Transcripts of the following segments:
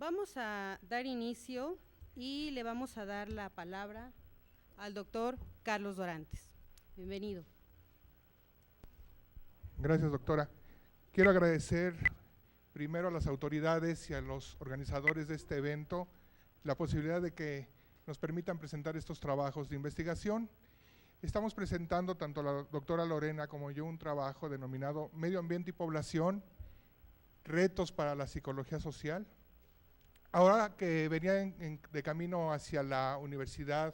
Vamos a dar inicio y le vamos a dar la palabra al doctor Carlos Dorantes. Bienvenido. Gracias, doctora. Quiero agradecer primero a las autoridades y a los organizadores de este evento la posibilidad de que nos permitan presentar estos trabajos de investigación. Estamos presentando, tanto la doctora Lorena como yo, un trabajo denominado Medio Ambiente y Población, retos para la psicología social. Ahora que venía de camino hacia la universidad,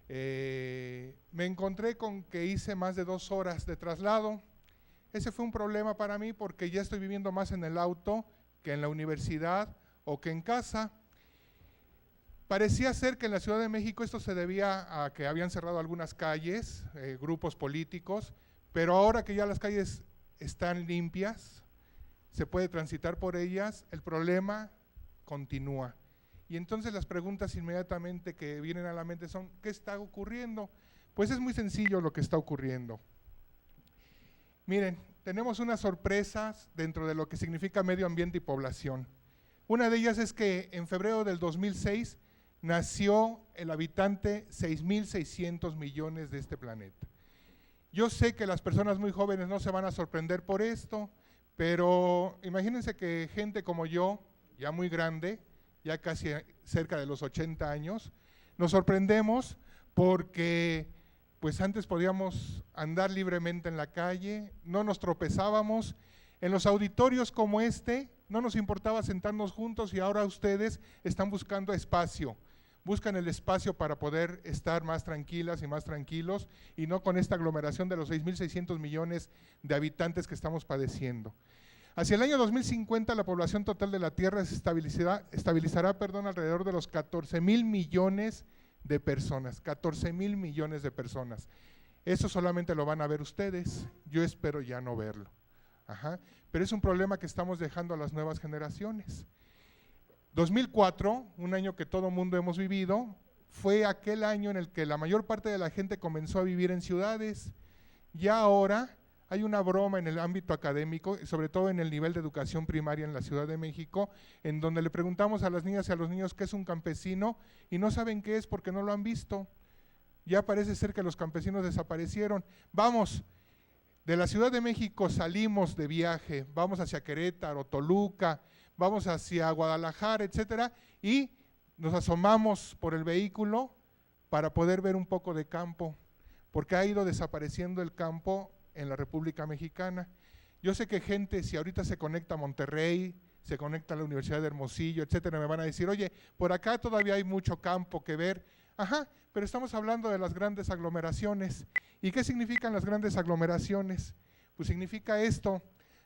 me encontré con que hice más de 2 horas de traslado. Ese fue un problema para mí porque ya estoy viviendo más en el auto que en la universidad o que en casa. Parecía ser que en la Ciudad de México esto se debía a que habían cerrado algunas calles, grupos políticos, pero ahora que ya las calles están limpias, se puede transitar por ellas, el problema continúa. Y entonces las preguntas inmediatamente que vienen a la mente son, ¿qué está ocurriendo? Pues es muy sencillo lo que está ocurriendo. Miren, tenemos unas sorpresas dentro de lo que significa medio ambiente y población. Una de ellas es que en febrero del 2006 nació el habitante 6.600 millones de este planeta. Yo sé que las personas muy jóvenes no se van a sorprender por esto, pero imagínense que gente como yo, ya muy grande, ya casi cerca de los 80 años, nos sorprendemos porque pues antes podíamos andar libremente en la calle, no nos tropezábamos, en los auditorios como este no nos importaba sentarnos juntos y ahora ustedes están buscando espacio, buscan el espacio para poder estar más tranquilas y más tranquilos y no con esta aglomeración de los 6.600 millones de habitantes que estamos padeciendo. Hacia el año 2050 la población total de la Tierra se estabilizará alrededor de los 14.000 millones de personas, 14.000 millones de personas. Eso solamente lo van a ver ustedes, yo espero ya no verlo. Pero es un problema que estamos dejando a las nuevas generaciones. 2004, un año que todo mundo hemos vivido, fue aquel año en el que la mayor parte de la gente comenzó a vivir en ciudades. Ya ahora hay una broma en el ámbito académico, sobre todo en el nivel de educación primaria en la Ciudad de México, en donde le preguntamos a las niñas y a los niños qué es un campesino y no saben qué es porque no lo han visto. Ya parece ser que los campesinos desaparecieron. Vamos, de la Ciudad de México salimos de viaje, vamos hacia Querétaro, Toluca, vamos hacia Guadalajara, etcétera, y nos asomamos por el vehículo para poder ver un poco de campo, porque ha ido desapareciendo el campo en la República Mexicana. Yo sé que gente, si ahorita se conecta a Monterrey, se conecta a la Universidad de Hermosillo, etcétera, me van a decir, oye, por acá todavía hay mucho campo que ver. Pero estamos hablando de las grandes aglomeraciones. ¿Y qué significan las grandes aglomeraciones? Pues significa esto.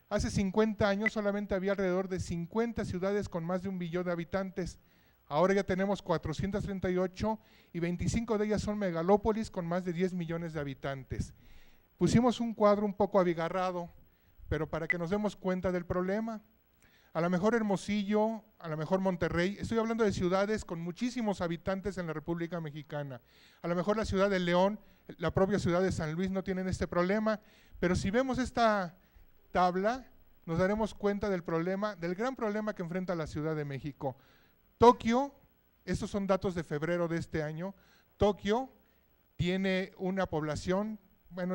Hace 50 años solamente había alrededor de 50 ciudades con más de 1 billón de habitantes. Ahora ya tenemos 438 y 25 de ellas son megalópolis con más de 10 millones de habitantes. Pusimos un cuadro un poco abigarrado, pero para que nos demos cuenta del problema. A lo mejor Hermosillo, a lo mejor Monterrey, estoy hablando de ciudades con muchísimos habitantes en la República Mexicana. A lo mejor la ciudad de León, la propia ciudad de San Luis no tienen este problema, pero si vemos esta tabla, nos daremos cuenta del problema, del gran problema que enfrenta la Ciudad de México. Tokio, estos son datos de febrero de este año, Tokio tiene una población,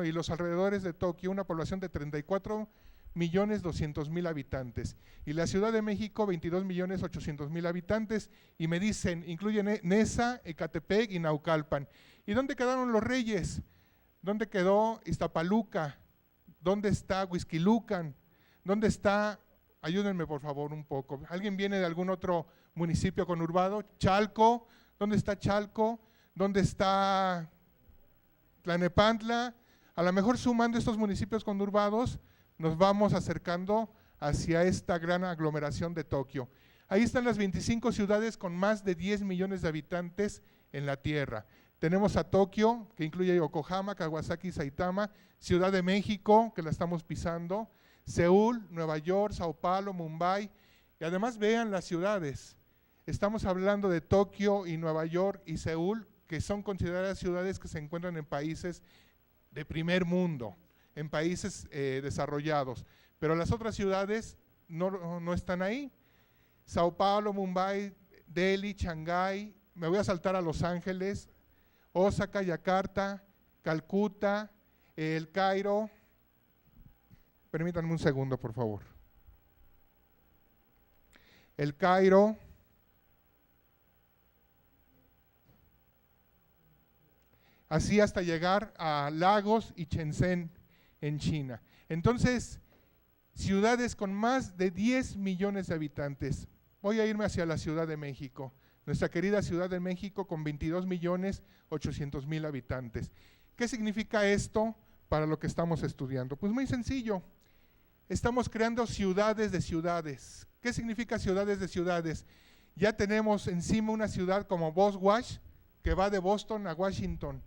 y los alrededores de Tokio, una población de 34.200.000 habitantes. Y la Ciudad de México, 22.800.000 habitantes. Y me dicen, incluyen Neza, Ecatepec y Naucalpan. ¿Y dónde quedaron los reyes? ¿Dónde quedó Iztapaluca? ¿Dónde está Huixquilucan? ¿Dónde está, ayúdenme por favor un poco, ¿alguien viene de algún otro municipio conurbado? Chalco, ¿dónde está Chalco? ¿Dónde está Tlanepantla? A lo mejor sumando estos municipios conurbados, nos vamos acercando hacia esta gran aglomeración de Tokio. Ahí están las 25 ciudades con más de 10 millones de habitantes en la Tierra. Tenemos a Tokio, que incluye Yokohama, Kawasaki, Saitama, Ciudad de México, que la estamos pisando, Seúl, Nueva York, Sao Paulo, Mumbai, y además vean las ciudades. Estamos hablando de Tokio y Nueva York y Seúl, que son consideradas ciudades que se encuentran en países de primer mundo, en países desarrollados, pero las otras ciudades no están ahí. Sao Paulo, Mumbai, Delhi, Shanghái, me voy a saltar a Los Ángeles, Osaka, Yakarta, Calcuta, El Cairo. Permítanme un segundo, por favor. El Cairo, así hasta llegar a Lagos y Shenzhen en China. Entonces, ciudades con más de 10 millones de habitantes. Voy a irme hacia la Ciudad de México, nuestra querida Ciudad de México con 22.800.000 habitantes. ¿Qué significa esto para lo que estamos estudiando? Pues muy sencillo, estamos creando ciudades de ciudades. ¿Qué significa ciudades de ciudades? Ya tenemos encima una ciudad como Boswash, que va de Boston a Washington,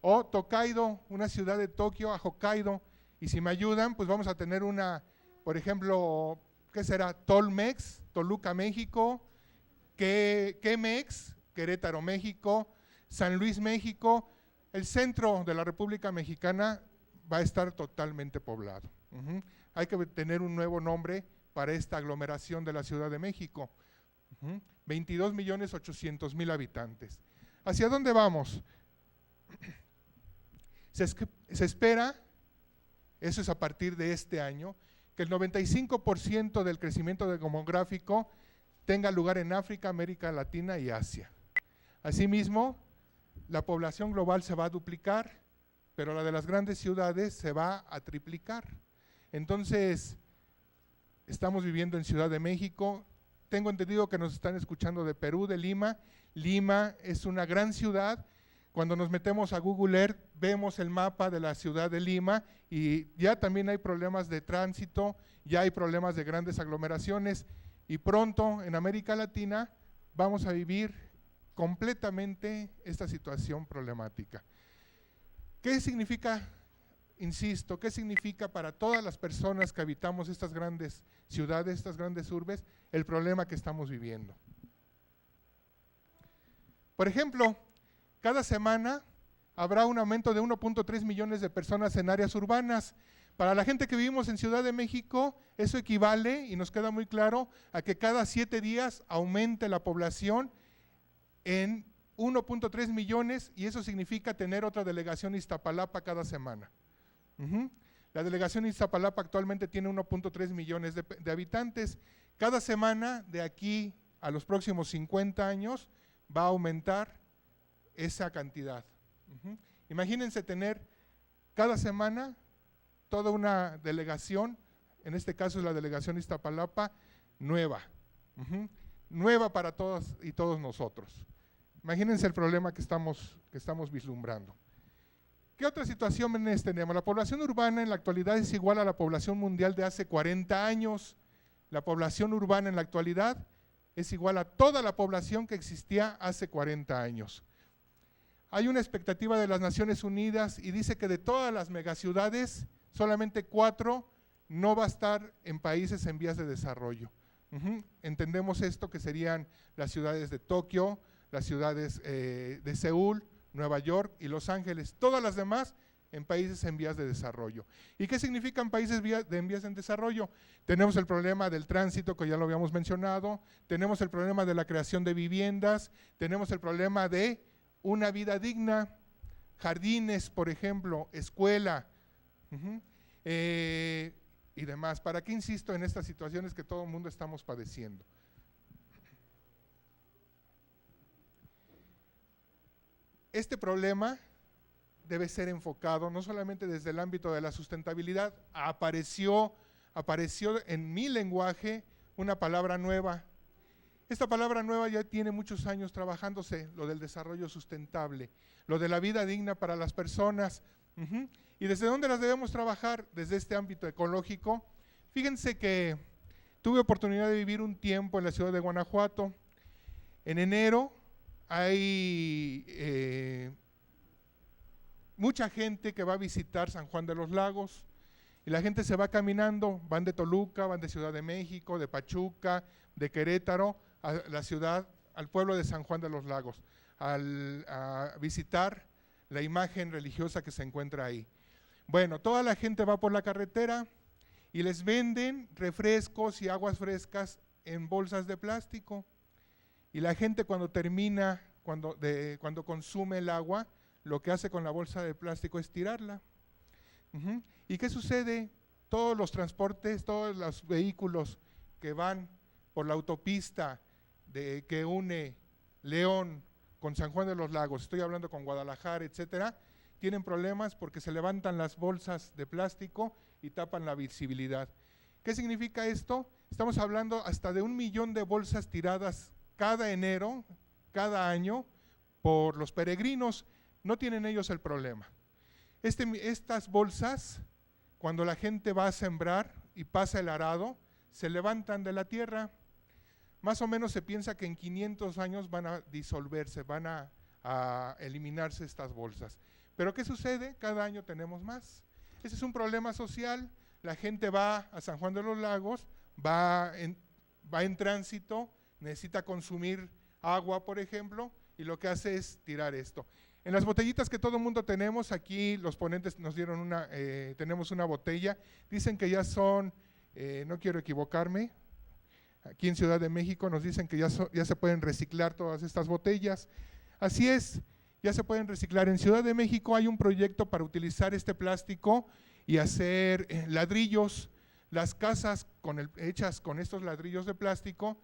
o Tokaido, una ciudad de Tokio a Hokkaido, y si me ayudan, pues vamos a tener una, por ejemplo, ¿qué será? Tolmex, Toluca, México, Quemex, Querétaro, México, San Luis, México. El centro de la República Mexicana va a estar totalmente poblado. Hay que tener un nuevo nombre para esta aglomeración de la Ciudad de México. 22.800.000 habitantes. ¿Hacia dónde vamos? Se espera, eso es a partir de este año, que el 95% del crecimiento demográfico tenga lugar en África, América Latina y Asia. Asimismo, la población global se va a duplicar, pero la de las grandes ciudades se va a triplicar. Entonces, estamos viviendo en Ciudad de México. Tengo entendido que nos están escuchando de Perú, de Lima. Lima es una gran ciudad. Cuando nos metemos a Google Earth, vemos el mapa de la ciudad de Lima y ya también hay problemas de tránsito, ya hay problemas de grandes aglomeraciones y pronto en América Latina vamos a vivir completamente esta situación problemática. ¿Qué significa, insisto, qué significa para todas las personas que habitamos estas grandes ciudades, estas grandes urbes, el problema que estamos viviendo? Por ejemplo, cada semana habrá un aumento de 1.3 millones de personas en áreas urbanas. Para la gente que vivimos en Ciudad de México, eso equivale, y nos queda muy claro, a que cada 7 días aumente la población en 1.3 millones, y eso significa tener otra delegación Iztapalapa cada semana. La delegación Iztapalapa actualmente tiene 1.3 millones de habitantes. Cada semana, de aquí a los próximos 50 años, va a aumentar esa cantidad. Imagínense tener cada semana toda una delegación, en este caso es la delegación Iztapalapa, nueva, nueva para todas y todos nosotros. Imagínense el problema que estamos vislumbrando. ¿Qué otras situaciones tenemos? La población urbana en la actualidad es igual a la población mundial de hace 40 años. La población urbana en la actualidad es igual a toda la población que existía hace 40 años. Hay una expectativa de las Naciones Unidas y dice que de todas las megaciudades, solamente 4 no va a estar en países en vías de desarrollo. Entendemos esto que serían las ciudades de Tokio, las ciudades de Seúl, Nueva York y Los Ángeles, todas las demás en países en vías de desarrollo. ¿Y qué significan países en vías de desarrollo? Tenemos el problema del tránsito, que ya lo habíamos mencionado, tenemos el problema de la creación de viviendas, tenemos el problema de una vida digna, jardines, por ejemplo, escuela, y demás. ¿Para qué insisto en estas situaciones que todo el mundo estamos padeciendo? Este problema debe ser enfocado no solamente desde el ámbito de la sustentabilidad. Apareció en mi lenguaje una palabra nueva. Esta palabra nueva ya tiene muchos años trabajándose, lo del desarrollo sustentable, lo de la vida digna para las personas. ¿Y desde dónde las debemos trabajar? Desde este ámbito ecológico. Fíjense que tuve oportunidad de vivir un tiempo en la ciudad de Guanajuato. En enero hay mucha gente que va a visitar San Juan de los Lagos y la gente se va caminando, van de Toluca, van de Ciudad de México, de Pachuca, de Querétaro, a la ciudad, al pueblo de San Juan de los Lagos, a visitar la imagen religiosa que se encuentra ahí. Bueno, toda la gente va por la carretera y les venden refrescos y aguas frescas en bolsas de plástico. Y la gente cuando termina, cuando consume el agua, lo que hace con la bolsa de plástico es tirarla. ¿Y qué sucede? Todos los transportes, todos los vehículos que van por la autopista que une León con San Juan de los Lagos, estoy hablando con Guadalajara, etcétera, tienen problemas porque se levantan las bolsas de plástico y tapan la visibilidad. ¿Qué significa esto? Estamos hablando hasta de 1 millón de bolsas tiradas cada enero, cada año, por los peregrinos. No tienen ellos el problema. Estas bolsas, cuando la gente va a sembrar y pasa el arado, se levantan de la tierra. Más o menos se piensa que en 500 años van a disolverse, van a eliminarse estas bolsas. Pero ¿qué sucede? Cada año tenemos más. Ese es un problema social. La gente va a San Juan de los Lagos, va en tránsito, necesita consumir agua, por ejemplo, y lo que hace es tirar esto. En las botellitas que todo el mundo tenemos, aquí los ponentes nos dieron tenemos una botella, dicen que ya son, no quiero equivocarme, aquí en Ciudad de México nos dicen que ya se pueden reciclar todas estas botellas. Así es, ya se pueden reciclar. En Ciudad de México hay un proyecto para utilizar este plástico y hacer ladrillos. Las casas hechas con estos ladrillos de plástico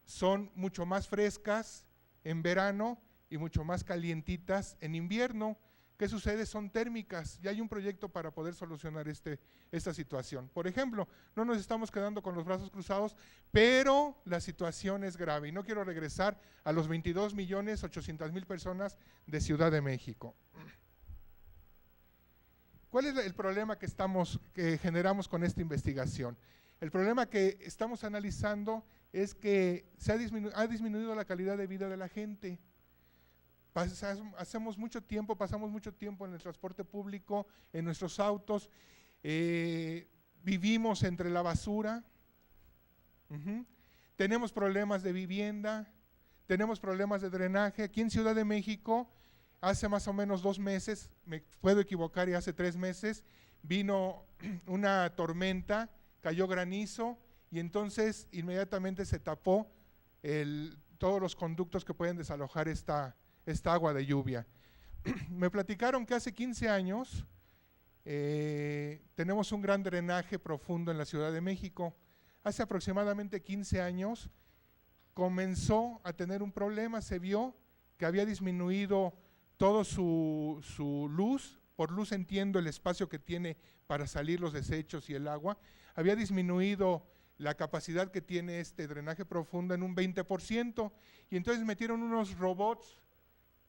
son mucho más frescas en verano y mucho más calientitas en invierno. ¿Qué sucede? Son térmicas y hay un proyecto para poder solucionar esta situación. Por ejemplo, no nos estamos quedando con los brazos cruzados, pero la situación es grave y no quiero regresar a los 22.800.000 personas de Ciudad de México. ¿Cuál es el problema que generamos con esta investigación? El problema que estamos analizando es que ha disminuido la calidad de vida de la gente. Pasamos mucho tiempo en el transporte público, en nuestros autos, vivimos entre la basura, tenemos problemas de vivienda, tenemos problemas de drenaje. Aquí en Ciudad de México, hace más o menos 2 meses, me puedo equivocar, y hace 3 meses, vino una tormenta, cayó granizo y entonces inmediatamente se tapó todos los conductos que pueden desalojar esta agua de lluvia. Me platicaron que hace 15 años tenemos un gran drenaje profundo en la Ciudad de México. Hace aproximadamente 15 años comenzó a tener un problema, se vio que había disminuido todo su luz. Por luz entiendo el espacio que tiene para salir los desechos y el agua. Había disminuido la capacidad que tiene este drenaje profundo en un 20%, y entonces metieron unos robots,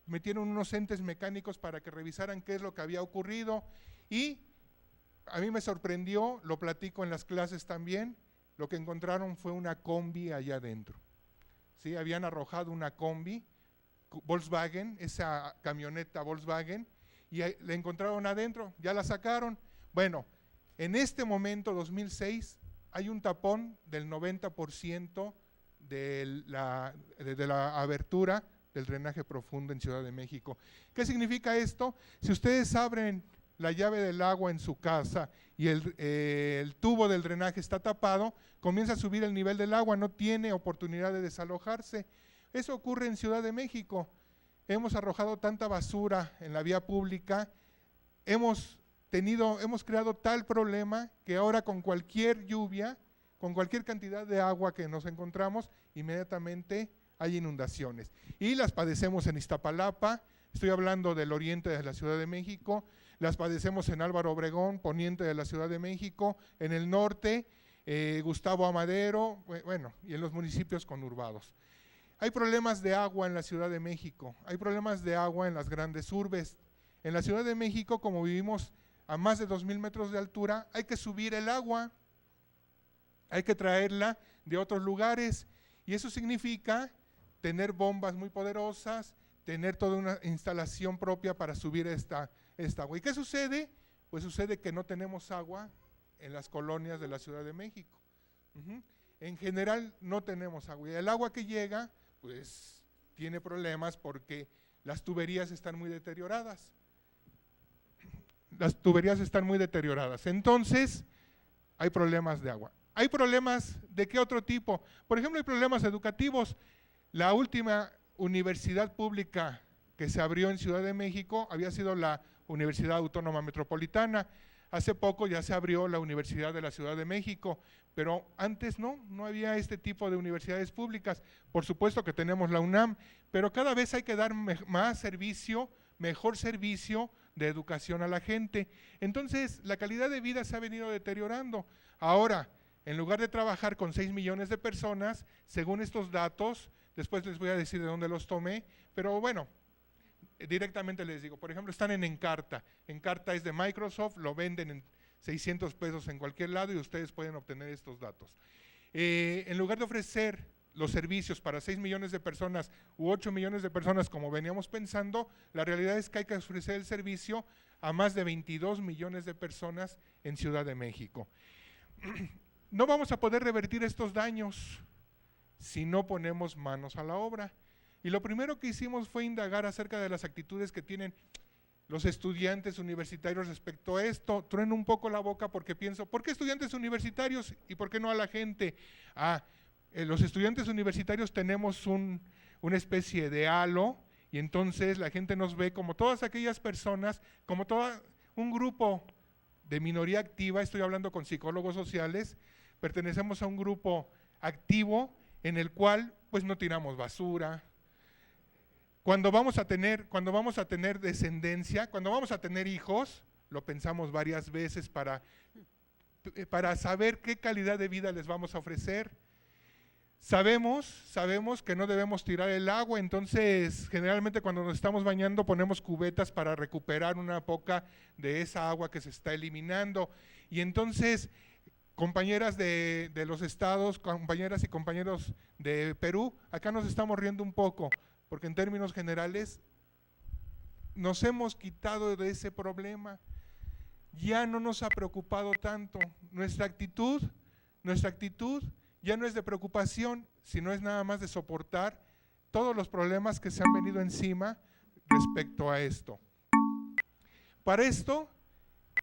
metieron unos entes mecánicos para que revisaran qué es lo que había ocurrido, y a mí me sorprendió, lo platico en las clases también, lo que encontraron fue una combi allá adentro. ¿Sí? Habían arrojado una combi Volkswagen, esa camioneta Volkswagen, y la encontraron adentro, ya la sacaron. Bueno, en este momento, 2006, hay un tapón del 90% de la abertura del drenaje profundo en Ciudad de México. ¿Qué significa esto? Si ustedes abren la llave del agua en su casa y el tubo del drenaje está tapado, comienza a subir el nivel del agua, no tiene oportunidad de desalojarse. Eso ocurre en Ciudad de México. Hemos arrojado tanta basura en la vía pública, hemos creado tal problema que ahora con cualquier lluvia, con cualquier cantidad de agua que nos encontramos, inmediatamente hay inundaciones. Y las padecemos en Iztapalapa, estoy hablando del oriente de la Ciudad de México, las padecemos en Álvaro Obregón, poniente de la Ciudad de México, en el norte, Gustavo Amadero, bueno, y en los municipios conurbados. Hay problemas de agua en la Ciudad de México, hay problemas de agua en las grandes urbes. En la Ciudad de México, como vivimos a más de 2,000 metros de altura, hay que subir el agua, hay que traerla de otros lugares, y eso significa tener bombas muy poderosas, tener toda una instalación propia para subir esta agua. ¿Y qué sucede? Pues sucede que no tenemos agua en las colonias de la Ciudad de México. En general no tenemos agua, y el agua que llega pues tiene problemas porque las tuberías están muy deterioradas. Entonces hay problemas de agua. ¿Hay problemas de qué otro tipo? Por ejemplo, hay problemas educativos. La última universidad pública que se abrió en Ciudad de México había sido la Universidad Autónoma Metropolitana. Hace poco ya se abrió la Universidad de la Ciudad de México, pero antes no había este tipo de universidades públicas. Por supuesto que tenemos la UNAM, pero cada vez hay que dar más servicio, mejor servicio de educación a la gente. Entonces, la calidad de vida se ha venido deteriorando. Ahora, en lugar de trabajar con 6 millones de personas, según estos datos, después les voy a decir de dónde los tomé, pero bueno, directamente les digo, por ejemplo, están en Encarta. Encarta es de Microsoft, lo venden en 600 pesos en cualquier lado y ustedes pueden obtener estos datos. En lugar de ofrecer los servicios para 6 millones de personas u 8 millones de personas como veníamos pensando, la realidad es que hay que ofrecer el servicio a más de 22 millones de personas en Ciudad de México. No vamos a poder revertir estos daños si no ponemos manos a la obra. Y lo primero que hicimos fue indagar acerca de las actitudes que tienen los estudiantes universitarios respecto a esto. Trueno un poco la boca porque pienso, ¿por qué estudiantes universitarios y por qué no a la gente? Los estudiantes universitarios tenemos una especie de halo y entonces la gente nos ve como todas aquellas personas, como un grupo de minoría activa, estoy hablando con psicólogos sociales, pertenecemos a un grupo activo en el cual pues no tiramos basura. Cuando vamos a tener descendencia, cuando vamos a tener hijos, lo pensamos varias veces para saber qué calidad de vida les vamos a ofrecer. Sabemos que no debemos tirar el agua, entonces generalmente cuando nos estamos bañando ponemos cubetas para recuperar una poca de esa agua que se está eliminando. Y entonces, compañeras de los estados, compañeras y compañeros de Perú, acá nos estamos riendo un poco, porque en términos generales nos hemos quitado de ese problema, ya no nos ha preocupado tanto. Nuestra actitud ya no es de preocupación, sino es nada más de soportar todos los problemas que se han venido encima respecto a esto. Para esto,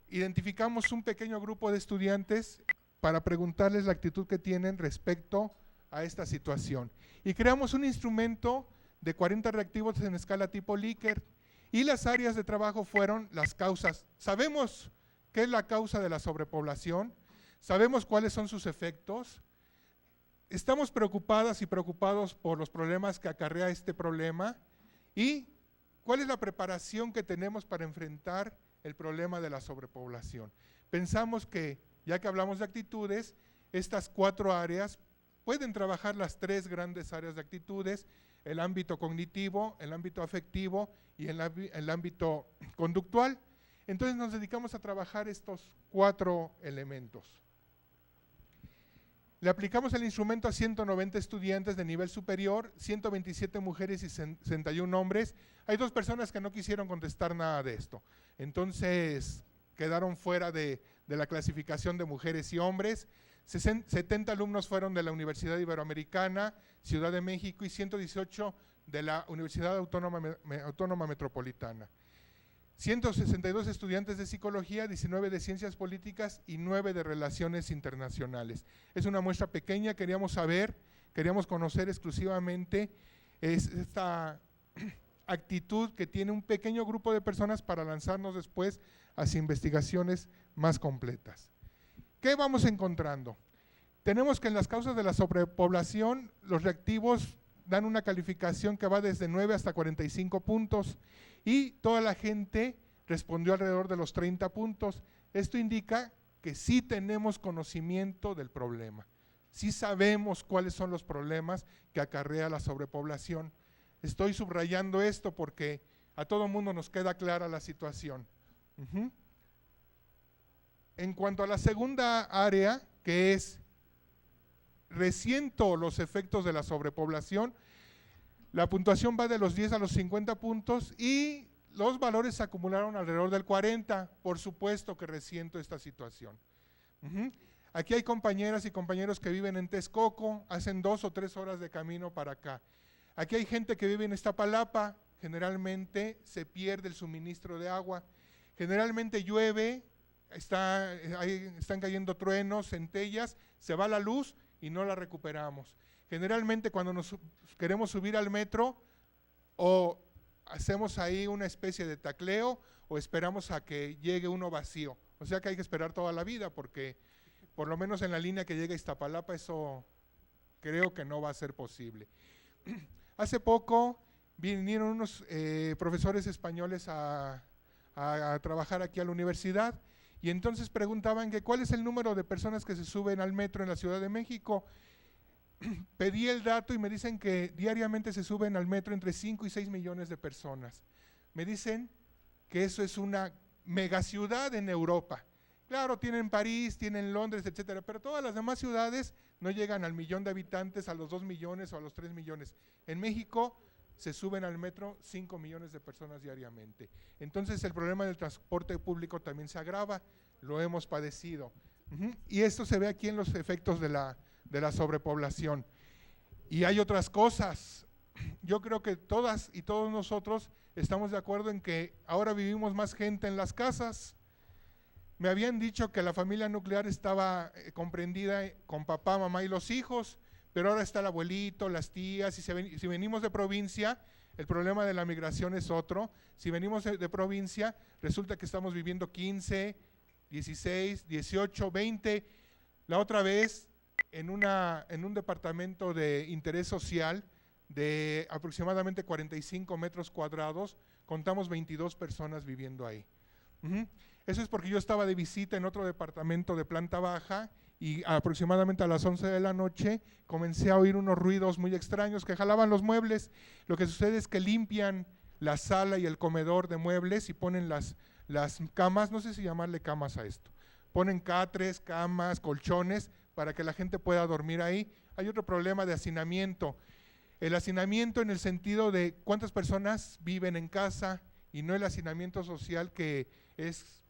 identificamos un pequeño grupo de estudiantes para preguntarles la actitud que tienen respecto a esta situación. Y creamos un instrumento de 40 reactivos en escala tipo Likert, y las áreas de trabajo fueron las causas. Sabemos qué es la causa de la sobrepoblación, sabemos cuáles son sus efectos, estamos preocupadas y preocupados por los problemas que acarrea este problema y cuál es la preparación que tenemos para enfrentar el problema de la sobrepoblación. Pensamos que, ya que hablamos de actitudes, estas 4 áreas pueden trabajar las 3 grandes áreas de actitudes: el ámbito cognitivo, el ámbito afectivo y el ámbito conductual. Entonces nos dedicamos a trabajar estos 4 elementos. Le aplicamos el instrumento a 190 estudiantes de nivel superior, 127 mujeres y 61 hombres. Hay 2 personas que no quisieron contestar nada de esto, entonces quedaron fuera de la clasificación de mujeres y hombres. 70 alumnos fueron de la Universidad Iberoamericana, Ciudad de México, y 118 de la Universidad Autónoma Metropolitana. 162 estudiantes de psicología, 19 de ciencias políticas y 9 de relaciones internacionales. Es una muestra pequeña, queríamos conocer exclusivamente esta actitud que tiene un pequeño grupo de personas para lanzarnos después hacia investigaciones más completas. ¿Qué vamos encontrando? Tenemos que en las causas de la sobrepoblación, los reactivos dan una calificación que va desde 9 hasta 45 puntos y toda la gente respondió alrededor de los 30 puntos. Esto indica que sí tenemos conocimiento del problema, sí sabemos cuáles son los problemas que acarrea la sobrepoblación. Estoy subrayando esto porque a todo mundo nos queda clara la situación. En cuanto a la segunda área, que es resiento los efectos de la sobrepoblación, la puntuación va de los 10 a los 50 puntos y los valores se acumularon alrededor del 40. Por supuesto que resiento esta situación. Aquí hay compañeras y compañeros que viven en Texcoco, hacen 2 o 3 horas de camino para acá. Aquí hay gente que vive en Iztapalapa, generalmente se pierde el suministro de agua, generalmente llueve, ahí están cayendo truenos, centellas, se va la luz y no la recuperamos. Generalmente cuando nos queremos subir al metro, o hacemos ahí una especie de tacleo o esperamos a que llegue uno vacío. O sea que hay que esperar toda la vida, porque por lo menos en la línea que llega a Iztapalapa eso creo que no va a ser posible. Hace poco vinieron unos profesores españoles a trabajar aquí a la universidad, y entonces preguntaban que cuál es el número de personas que se suben al metro en la Ciudad de México. Pedí el dato y me dicen que diariamente se suben al metro entre 5 y 6 millones de personas. Me dicen que eso es una megaciudad en Europa. Claro, tienen París, tienen Londres, etcétera, pero todas las demás ciudades no llegan al 1,000,000 de habitantes, a los 2 millones o a los 3 millones. En México se suben al metro 5 millones de personas diariamente. Entonces el problema del transporte público también se agrava, lo hemos padecido. Y esto se ve aquí en los efectos de la sobrepoblación. Y hay otras cosas. Yo creo que todas y todos nosotros estamos de acuerdo en que ahora vivimos más gente en las casas. Me habían dicho que la familia nuclear estaba comprendida con papá, mamá y los hijos, pero ahora está el abuelito, las tías, y si venimos de provincia, el problema de la migración es otro. Si venimos de provincia, resulta que estamos viviendo 15, 16, 18, 20. La otra vez, en un departamento de interés social de aproximadamente 45 metros cuadrados, contamos 22 personas viviendo ahí. Eso es porque yo estaba de visita en otro departamento de planta baja y aproximadamente a las 11 de la noche comencé a oír unos ruidos muy extraños que jalaban los muebles. Lo que sucede es que limpian la sala y el comedor de muebles y ponen las camas, no sé si llamarle camas a esto, ponen catres, camas, colchones para que la gente pueda dormir ahí. Hay otro problema de hacinamiento. El hacinamiento en el sentido de cuántas personas viven en casa y no el hacinamiento social que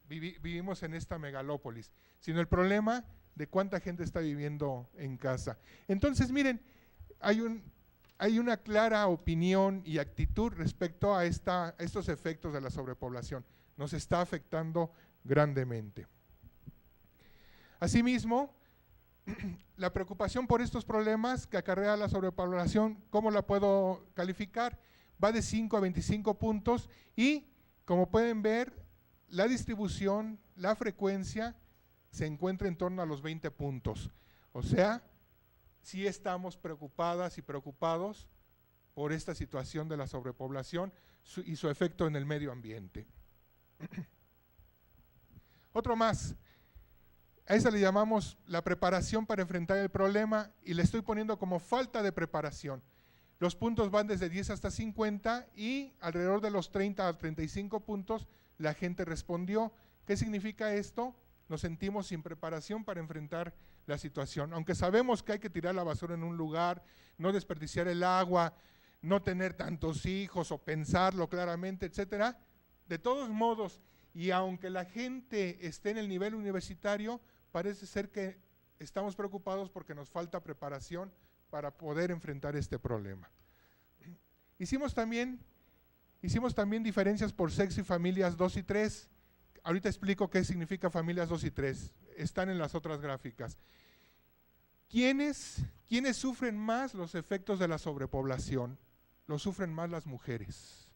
vivimos en esta megalópolis, sino el problema de cuánta gente está viviendo en casa. Entonces, miren, hay una clara opinión y actitud respecto a estos efectos de la sobrepoblación. Nos está afectando grandemente. Asimismo, la preocupación por estos problemas que acarrea la sobrepoblación, ¿cómo la puedo calificar? Va de 5 a 25 puntos y, como pueden ver, la distribución, la frecuencia se encuentra en torno a los 20 puntos. O sea, sí estamos preocupadas y preocupados por esta situación de la sobrepoblación y su efecto en el medio ambiente. Otro más. A esa le llamamos la preparación para enfrentar el problema y le estoy poniendo como falta de preparación. Los puntos van desde 10 hasta 50 y alrededor de los 30 a 35 puntos la gente respondió. ¿Qué significa esto? Nos sentimos sin preparación para enfrentar la situación. Aunque sabemos que hay que tirar la basura en un lugar, no desperdiciar el agua, no tener tantos hijos o pensarlo claramente, etcétera, de todos modos, y aunque la gente esté en el nivel universitario, parece ser que estamos preocupados porque nos falta preparación para poder enfrentar este problema. Hicimos también diferencias por sexo y familias 2 y 3. Ahorita explico qué significa familias 2 y 3. Están en las otras gráficas. ¿Quiénes sufren más los efectos de la sobrepoblación? Los sufren más las mujeres.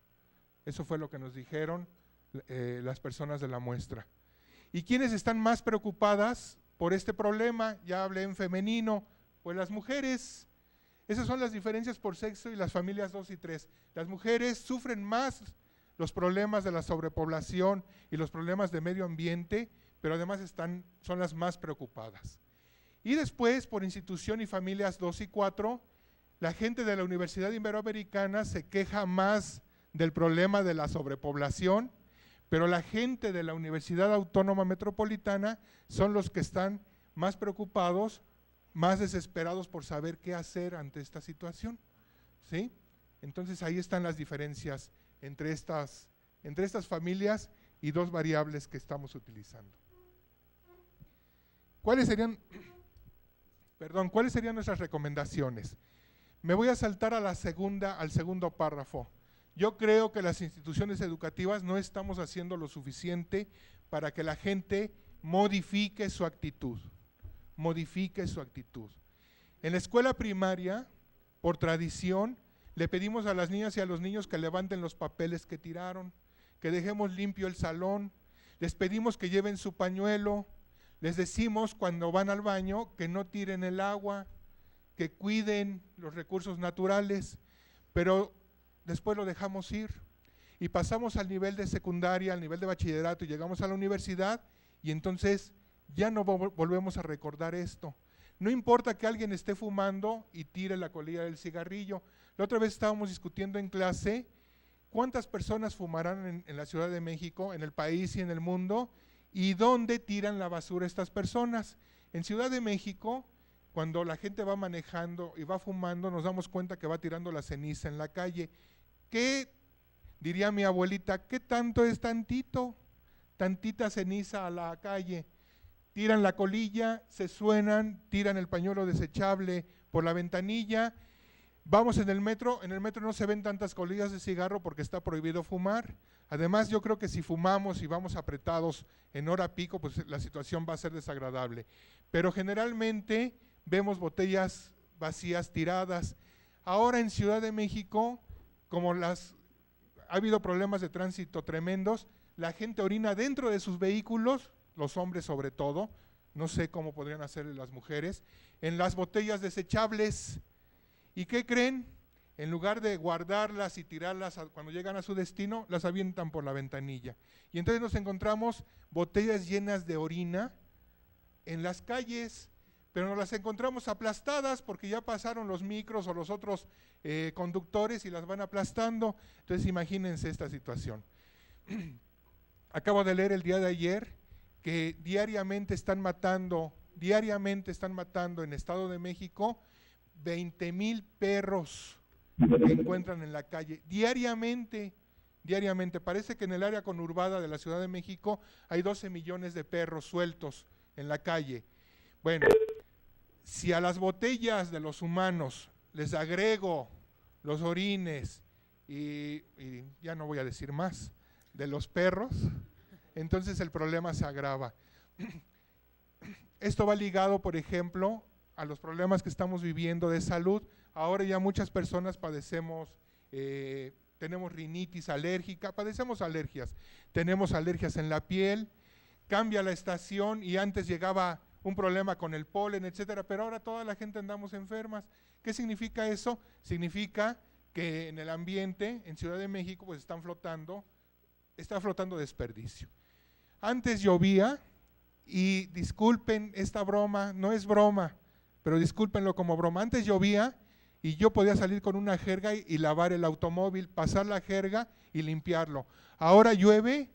Eso fue lo que nos dijeron las personas de la muestra. ¿Y quiénes están más preocupadas por este problema? Ya hablé en femenino, pues las mujeres. Esas son las diferencias por sexo y las familias 2 y 3. Las mujeres sufren más los problemas de la sobrepoblación y los problemas de medio ambiente, pero además son las más preocupadas. Y después, por institución y familias 2 y 4, la gente de la Universidad Iberoamericana se queja más del problema de la sobrepoblación, pero la gente de la Universidad Autónoma Metropolitana son los que están más preocupados, más desesperados por saber qué hacer ante esta situación, ¿sí? Entonces ahí están las diferencias entre estas familias y dos variables que estamos utilizando. ¿Cuáles serían nuestras recomendaciones? Me voy a saltar al segundo párrafo. Yo creo que las instituciones educativas no estamos haciendo lo suficiente para que la gente modifique su actitud, modifique su actitud. En la escuela primaria, por tradición, le pedimos a las niñas y a los niños que levanten los papeles que tiraron, que dejemos limpio el salón, les pedimos que lleven su pañuelo, les decimos cuando van al baño que no tiren el agua, que cuiden los recursos naturales, pero después lo dejamos ir y pasamos al nivel de secundaria, al nivel de bachillerato y llegamos a la universidad y entonces ya no volvemos a recordar esto. No importa que alguien esté fumando y tire la colilla del cigarrillo. La otra vez estábamos discutiendo en clase cuántas personas fumarán en la Ciudad de México, en el país y en el mundo, y dónde tiran la basura estas personas. En Ciudad de México, cuando la gente va manejando y va fumando, nos damos cuenta que va tirando la ceniza en la calle. ¿Qué diría mi abuelita? ¿Qué tanto es tantito? Tantita ceniza a la calle. Tiran la colilla, se suenan, tiran el pañuelo desechable por la ventanilla. Vamos en el metro no se ven tantas colillas de cigarro porque está prohibido fumar. Además, yo creo que si fumamos y vamos apretados en hora pico, pues la situación va a ser desagradable. Pero generalmente vemos botellas vacías tiradas. Ahora en Ciudad de México, como ha habido problemas de tránsito tremendos, la gente orina dentro de sus vehículos, los hombres sobre todo, no sé cómo podrían hacer las mujeres, en las botellas desechables. ¿Y qué creen? En lugar de guardarlas y tirarlas cuando llegan a su destino, las avientan por la ventanilla. Y entonces nos encontramos botellas llenas de orina en las calles, pero nos las encontramos aplastadas porque ya pasaron los micros o los otros conductores y las van aplastando. Entonces imagínense esta situación. Acabo de leer el día de ayer que diariamente están matando en Estado de México 20,000 perros que encuentran en la calle, diariamente. Parece que en el área conurbada de la Ciudad de México hay 12 millones de perros sueltos en la calle. Bueno, si a las botellas de los humanos les agrego los orines y ya no voy a decir más, de los perros, entonces el problema se agrava. Esto va ligado, por ejemplo, a los problemas que estamos viviendo de salud. Ahora ya muchas personas padecemos, tenemos rinitis alérgica, padecemos alergias, tenemos alergias en la piel, cambia la estación y antes llegaba un problema con el polen, etcétera, pero ahora toda la gente andamos enfermas. ¿Qué significa eso? Significa que en el ambiente, en Ciudad de México, pues está flotando desperdicio. Antes llovía, y disculpen esta broma, no es broma, pero discúlpenlo como broma, antes llovía y yo podía salir con una jerga y lavar el automóvil, pasar la jerga y limpiarlo. Ahora llueve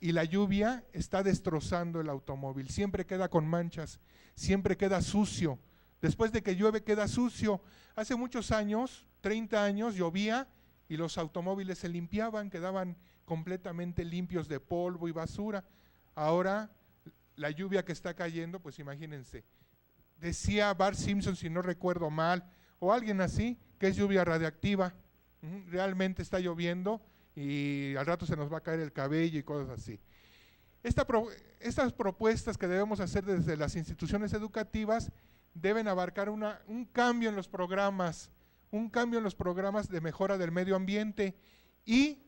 y la lluvia está destrozando el automóvil, siempre queda con manchas, siempre queda sucio. Después de que llueve queda sucio. Hace muchos años, 30 años, llovía y los automóviles se limpiaban, quedaban completamente limpios de polvo y basura. Ahora la lluvia que está cayendo, pues imagínense, decía Bart Simpson, si no recuerdo mal, o alguien así, que es lluvia radiactiva. Realmente está lloviendo y al rato se nos va a caer el cabello y cosas así. Estas propuestas que debemos hacer desde las instituciones educativas deben abarcar un cambio en los programas, de mejora del medio ambiente. Y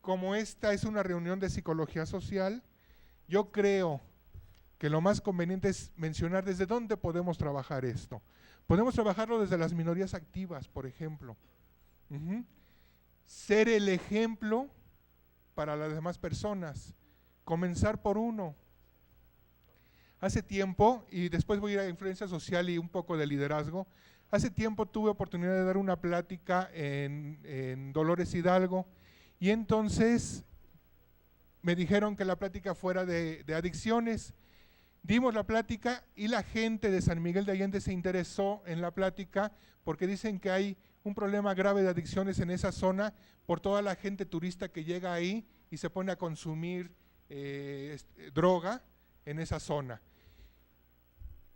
como esta es una reunión de psicología social, yo creo que lo más conveniente es mencionar desde dónde podemos trabajar esto. Podemos trabajarlo desde las minorías activas, por ejemplo. Ser el ejemplo para las demás personas, comenzar por uno. Hace tiempo, y después voy a ir a influencia social y un poco de liderazgo, hace tiempo tuve oportunidad de dar una plática en Dolores Hidalgo, y entonces me dijeron que la plática fuera de adicciones. Dimos la plática y la gente de San Miguel de Allende se interesó en la plática porque dicen que hay un problema grave de adicciones en esa zona por toda la gente turista que llega ahí y se pone a consumir droga en esa zona.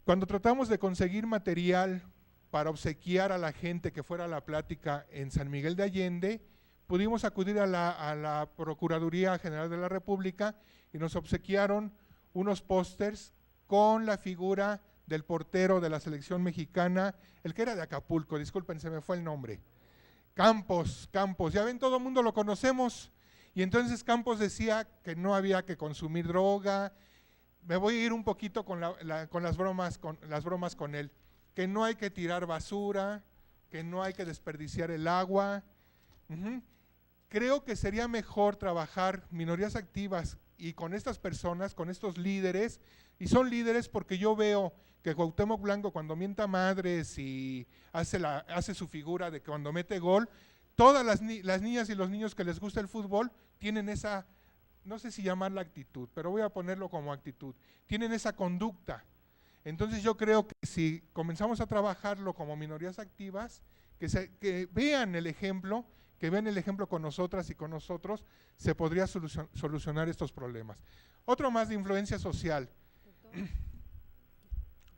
Cuando tratamos de conseguir material para obsequiar a la gente que fuera a la plática en San Miguel de Allende, pudimos acudir a la Procuraduría General de la República y nos obsequiaron unos pósters con la figura del portero de la selección mexicana, el que era de Acapulco, disculpen, se me fue el nombre. Campos, ya ven, todo el mundo lo conocemos. Y entonces Campos decía que no había que consumir droga. Me voy a ir un poquito con las bromas con él, que no hay que tirar basura, que no hay que desperdiciar el agua. Creo que sería mejor trabajar minorías activas y con estas personas, con estos líderes, y son líderes porque yo veo que Cuauhtémoc Blanco cuando mienta madres y hace su figura de que cuando mete gol, todas las niñas y los niños que les gusta el fútbol tienen esa, no sé si llamarla actitud, pero voy a ponerlo como actitud, tienen esa conducta. Entonces yo creo que si comenzamos a trabajarlo como minorías activas, que vean el ejemplo, que vean el ejemplo con nosotras y con nosotros, se podría solucionar estos problemas. Otro más de influencia social.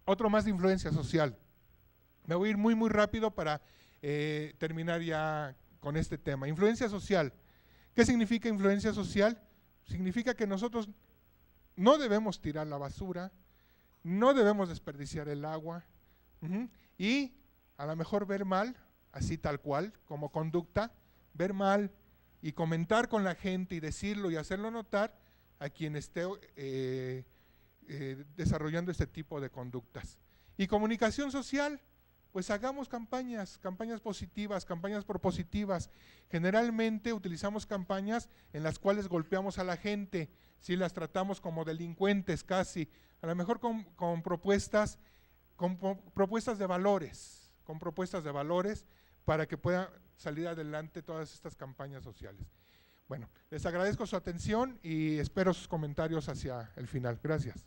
Otro más de influencia social. Me voy a ir muy rápido para terminar ya con este tema. Influencia social. ¿Qué significa influencia social? Significa que nosotros no debemos tirar la basura, no debemos desperdiciar el agua, y a lo mejor ver mal, así tal cual, como conducta, ver mal y comentar con la gente y decirlo y hacerlo notar a quien esté desarrollando este tipo de conductas. Y comunicación social, pues hagamos campañas positivas, campañas propositivas. Generalmente utilizamos campañas en las cuales golpeamos a la gente, si las tratamos como delincuentes casi, a lo mejor con propuestas de valores, para que puedan salir adelante todas estas campañas sociales. Bueno, les agradezco su atención y espero sus comentarios hacia el final. Gracias.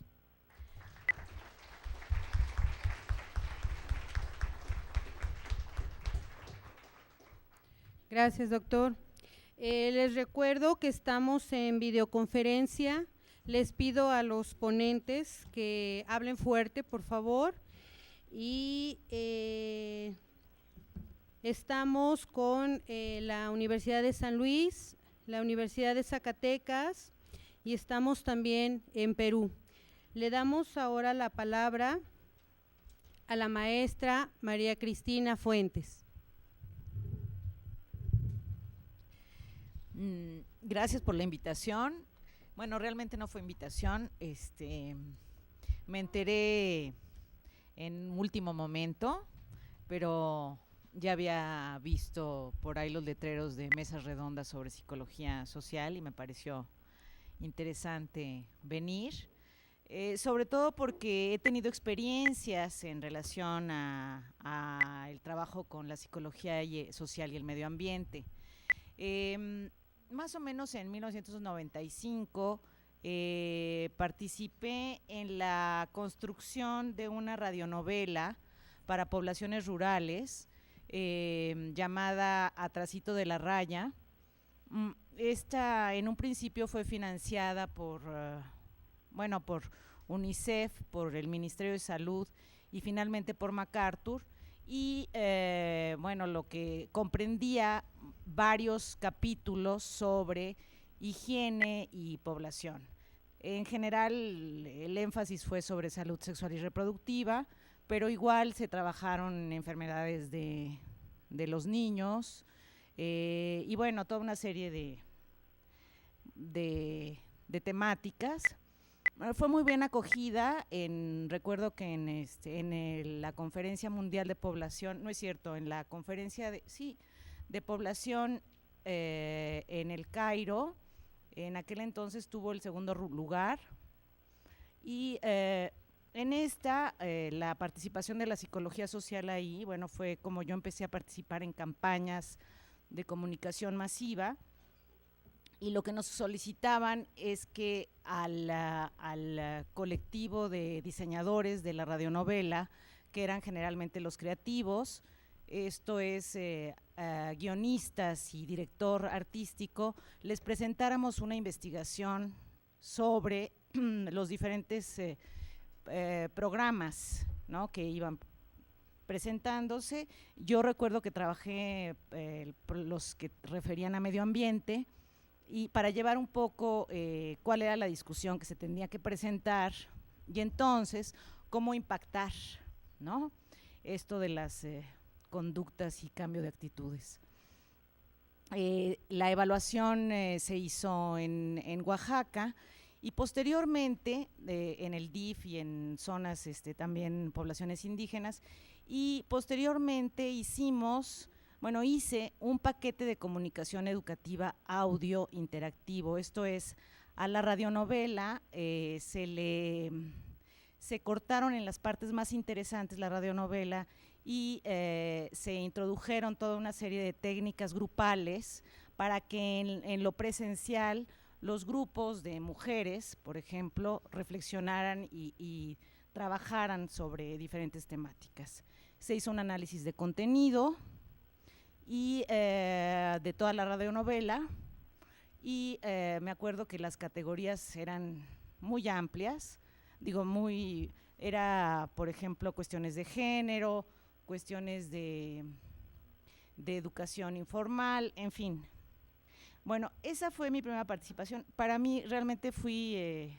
Gracias, doctor. Les recuerdo que estamos en videoconferencia. Les pido a los ponentes que hablen fuerte, por favor. Y estamos con la Universidad de San Luis, la Universidad de Zacatecas y estamos también en Perú. Le damos ahora la palabra a la maestra María Cristina Fuentes. Gracias por la invitación. Bueno, realmente no fue invitación, me enteré en último momento, pero ya había visto por ahí los letreros de mesas redondas sobre psicología social y me pareció interesante venir, sobre todo porque he tenido experiencias en relación a el trabajo con la psicología social y el medio ambiente. Más o menos en 1995 participé en la construcción de una radionovela para poblaciones rurales llamada Atrasito de la Raya. Esta en un principio fue financiada por UNICEF, por el Ministerio de Salud y finalmente por MacArthur. Y lo que comprendía varios capítulos sobre higiene y población. En general, el énfasis fue sobre salud sexual y reproductiva, pero igual se trabajaron enfermedades de los niños y bueno, toda una serie de temáticas. Fue muy bien acogida, recuerdo que en la Conferencia Mundial de Población, no es cierto, en la conferencia de población en el Cairo, en aquel entonces tuvo el segundo lugar y en esta, la participación de la psicología social ahí, bueno, fue como yo empecé a participar en campañas de comunicación masiva. Y lo que nos solicitaban es que al colectivo de diseñadores de la radionovela, que eran generalmente los creativos, esto es guionistas y director artístico, les presentáramos una investigación sobre los diferentes programas, ¿no?, que iban presentándose. Yo recuerdo que trabajé los que referían a medio ambiente, y para llevar un poco cuál era la discusión que se tenía que presentar y entonces cómo impactar, ¿no?, esto de las conductas y cambio de actitudes. La evaluación se hizo en Oaxaca y posteriormente en el DIF y en zonas también poblaciones indígenas, y posteriormente hice un paquete de comunicación educativa audio interactivo. Esto es, a la radionovela se cortaron en las partes más interesantes la radionovela y se introdujeron toda una serie de técnicas grupales para que en lo presencial los grupos de mujeres, por ejemplo, reflexionaran y trabajaran sobre diferentes temáticas. Se hizo un análisis de contenido y de toda la radionovela, y me acuerdo que las categorías eran muy amplias, era, por ejemplo, cuestiones de género, cuestiones de educación informal, en fin. Bueno, esa fue mi primera participación. Para mí realmente tuve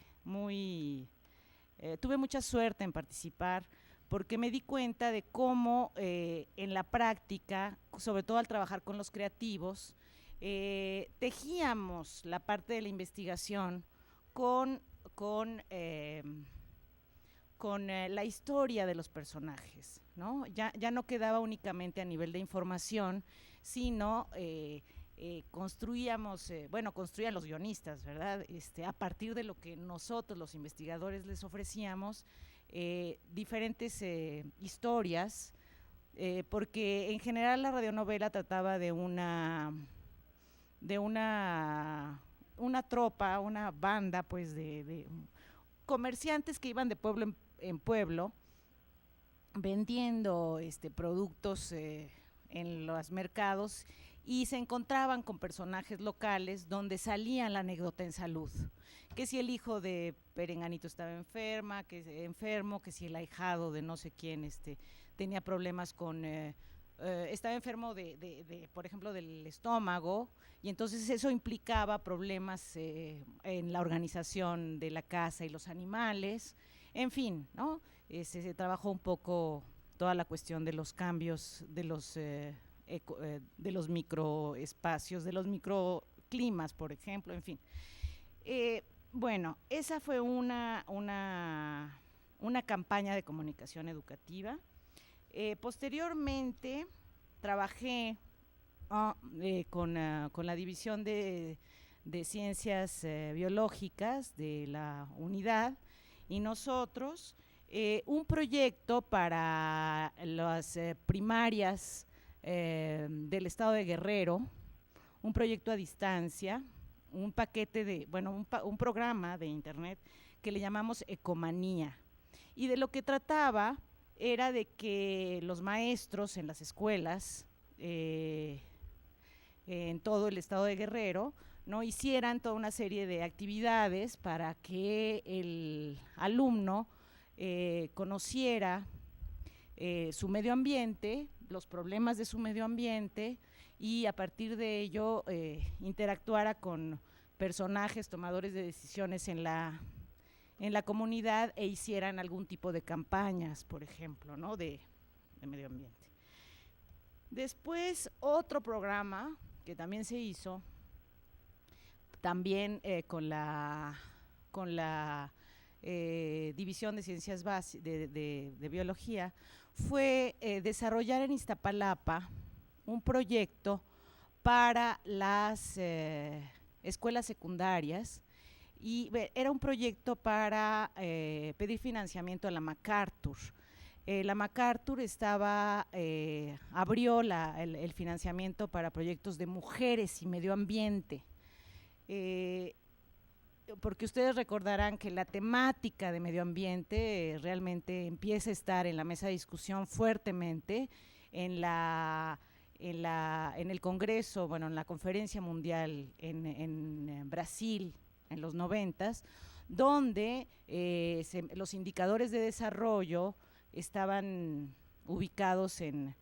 mucha suerte en participar, porque me di cuenta de cómo en la práctica, sobre todo al trabajar con los creativos, tejíamos la parte de la investigación con la historia de los personajes, ¿no? Ya no quedaba únicamente a nivel de información, sino construían los guionistas, ¿verdad? A partir de lo que nosotros, los investigadores, les ofrecíamos, diferentes historias, porque en general la radionovela trataba de una tropa, una banda, pues, de comerciantes que iban de pueblo en pueblo vendiendo productos en los mercados, y se encontraban con personajes locales donde salían la anécdota en salud, que si el hijo de Perenganito estaba enfermo, que si el ahijado de no sé quién tenía problemas estaba enfermo por ejemplo, del estómago, y entonces eso implicaba problemas en la organización de la casa y los animales, en fin, ¿no? Se trabajó un poco toda la cuestión de los cambios de los microespacios, de los microclimas, por ejemplo, en fin. Bueno, esa fue una campaña de comunicación educativa. Posteriormente trabajé con la División de Ciencias Biológicas de la unidad, y nosotros un proyecto para las primarias del estado de Guerrero, un proyecto a distancia, un paquete un programa de internet que le llamamos Ecomanía, y de lo que trataba era de que los maestros en las escuelas en todo el estado de Guerrero, ¿no?, hicieran toda una serie de actividades para que el alumno conociera su medio ambiente, los problemas de su medio ambiente, y a partir de ello interactuara con personajes tomadores de decisiones en la comunidad, e hicieran algún tipo de campañas, por ejemplo, ¿no?, de medio ambiente. Después, otro programa que también se hizo, también con la División de Ciencias de Biología, fue desarrollar en Iztapalapa un proyecto para las escuelas secundarias, y era un proyecto para pedir financiamiento a la MacArthur. La MacArthur abrió el financiamiento para proyectos de mujeres y medio ambiente, porque ustedes recordarán que la temática de medio ambiente realmente empieza a estar en la mesa de discusión fuertemente en el Congreso, en la Conferencia Mundial en Brasil en los 90s, donde los indicadores de desarrollo estaban ubicados en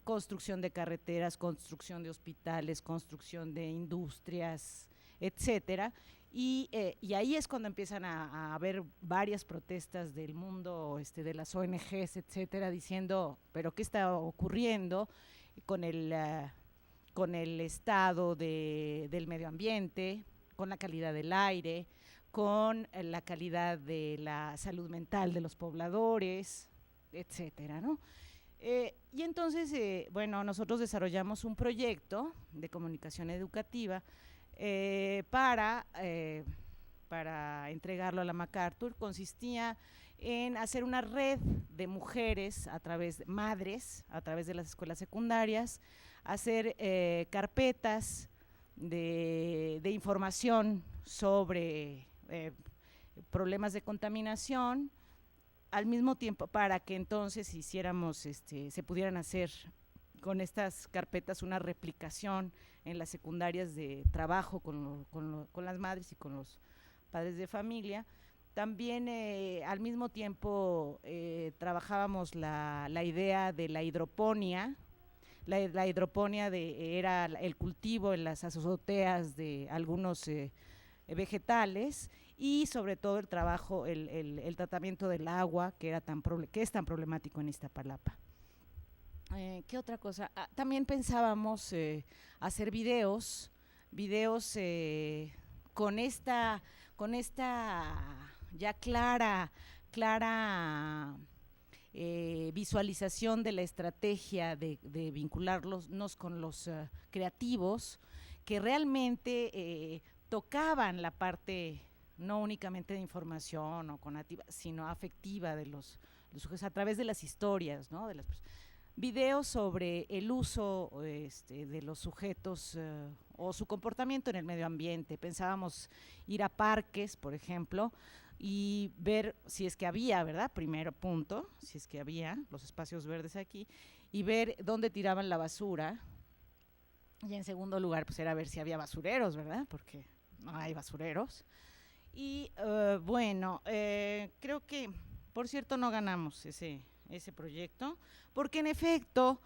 construcción de carreteras, construcción de hospitales, construcción de industrias, etcétera. Y ahí es cuando empiezan a haber varias protestas del mundo, de las ONGs, etcétera, diciendo, pero ¿qué está ocurriendo con el estado del medio ambiente, con la calidad del aire, con la calidad de la salud mental de los pobladores, etcétera, ¿no? Y entonces, bueno, nosotros desarrollamos un proyecto de comunicación educativa para entregarlo a la MacArthur. Consistía en hacer una red de mujeres madres, a través de las escuelas secundarias, hacer carpetas de información sobre problemas de contaminación, al mismo tiempo para que entonces hiciéramos, se pudieran hacer con estas carpetas una replicación en las secundarias de trabajo con las madres y con los padres de familia. También al mismo tiempo trabajábamos la idea de la hidroponía. La hidroponía era el cultivo en las azoteas de algunos vegetales, y sobre todo el trabajo, el tratamiento del agua, que es tan problemático en Iztapalapa. ¿Qué otra cosa? También pensábamos hacer videos con esta ya clara visualización de la estrategia de vincularnos con los creativos, que realmente tocaban la parte no únicamente de información o conativa, sino afectiva de los sujetos a través de las historias, ¿no? De las videos sobre el uso de los sujetos o su comportamiento en el medio ambiente. Pensábamos ir a parques, por ejemplo, y ver si es que había, ¿verdad? Primero punto, si es que había los espacios verdes aquí, y ver dónde tiraban la basura. Y en segundo lugar, pues era ver si había basureros, ¿verdad? Porque no hay basureros. Y bueno, creo que, por cierto, no ganamos ese proyecto, porque en efecto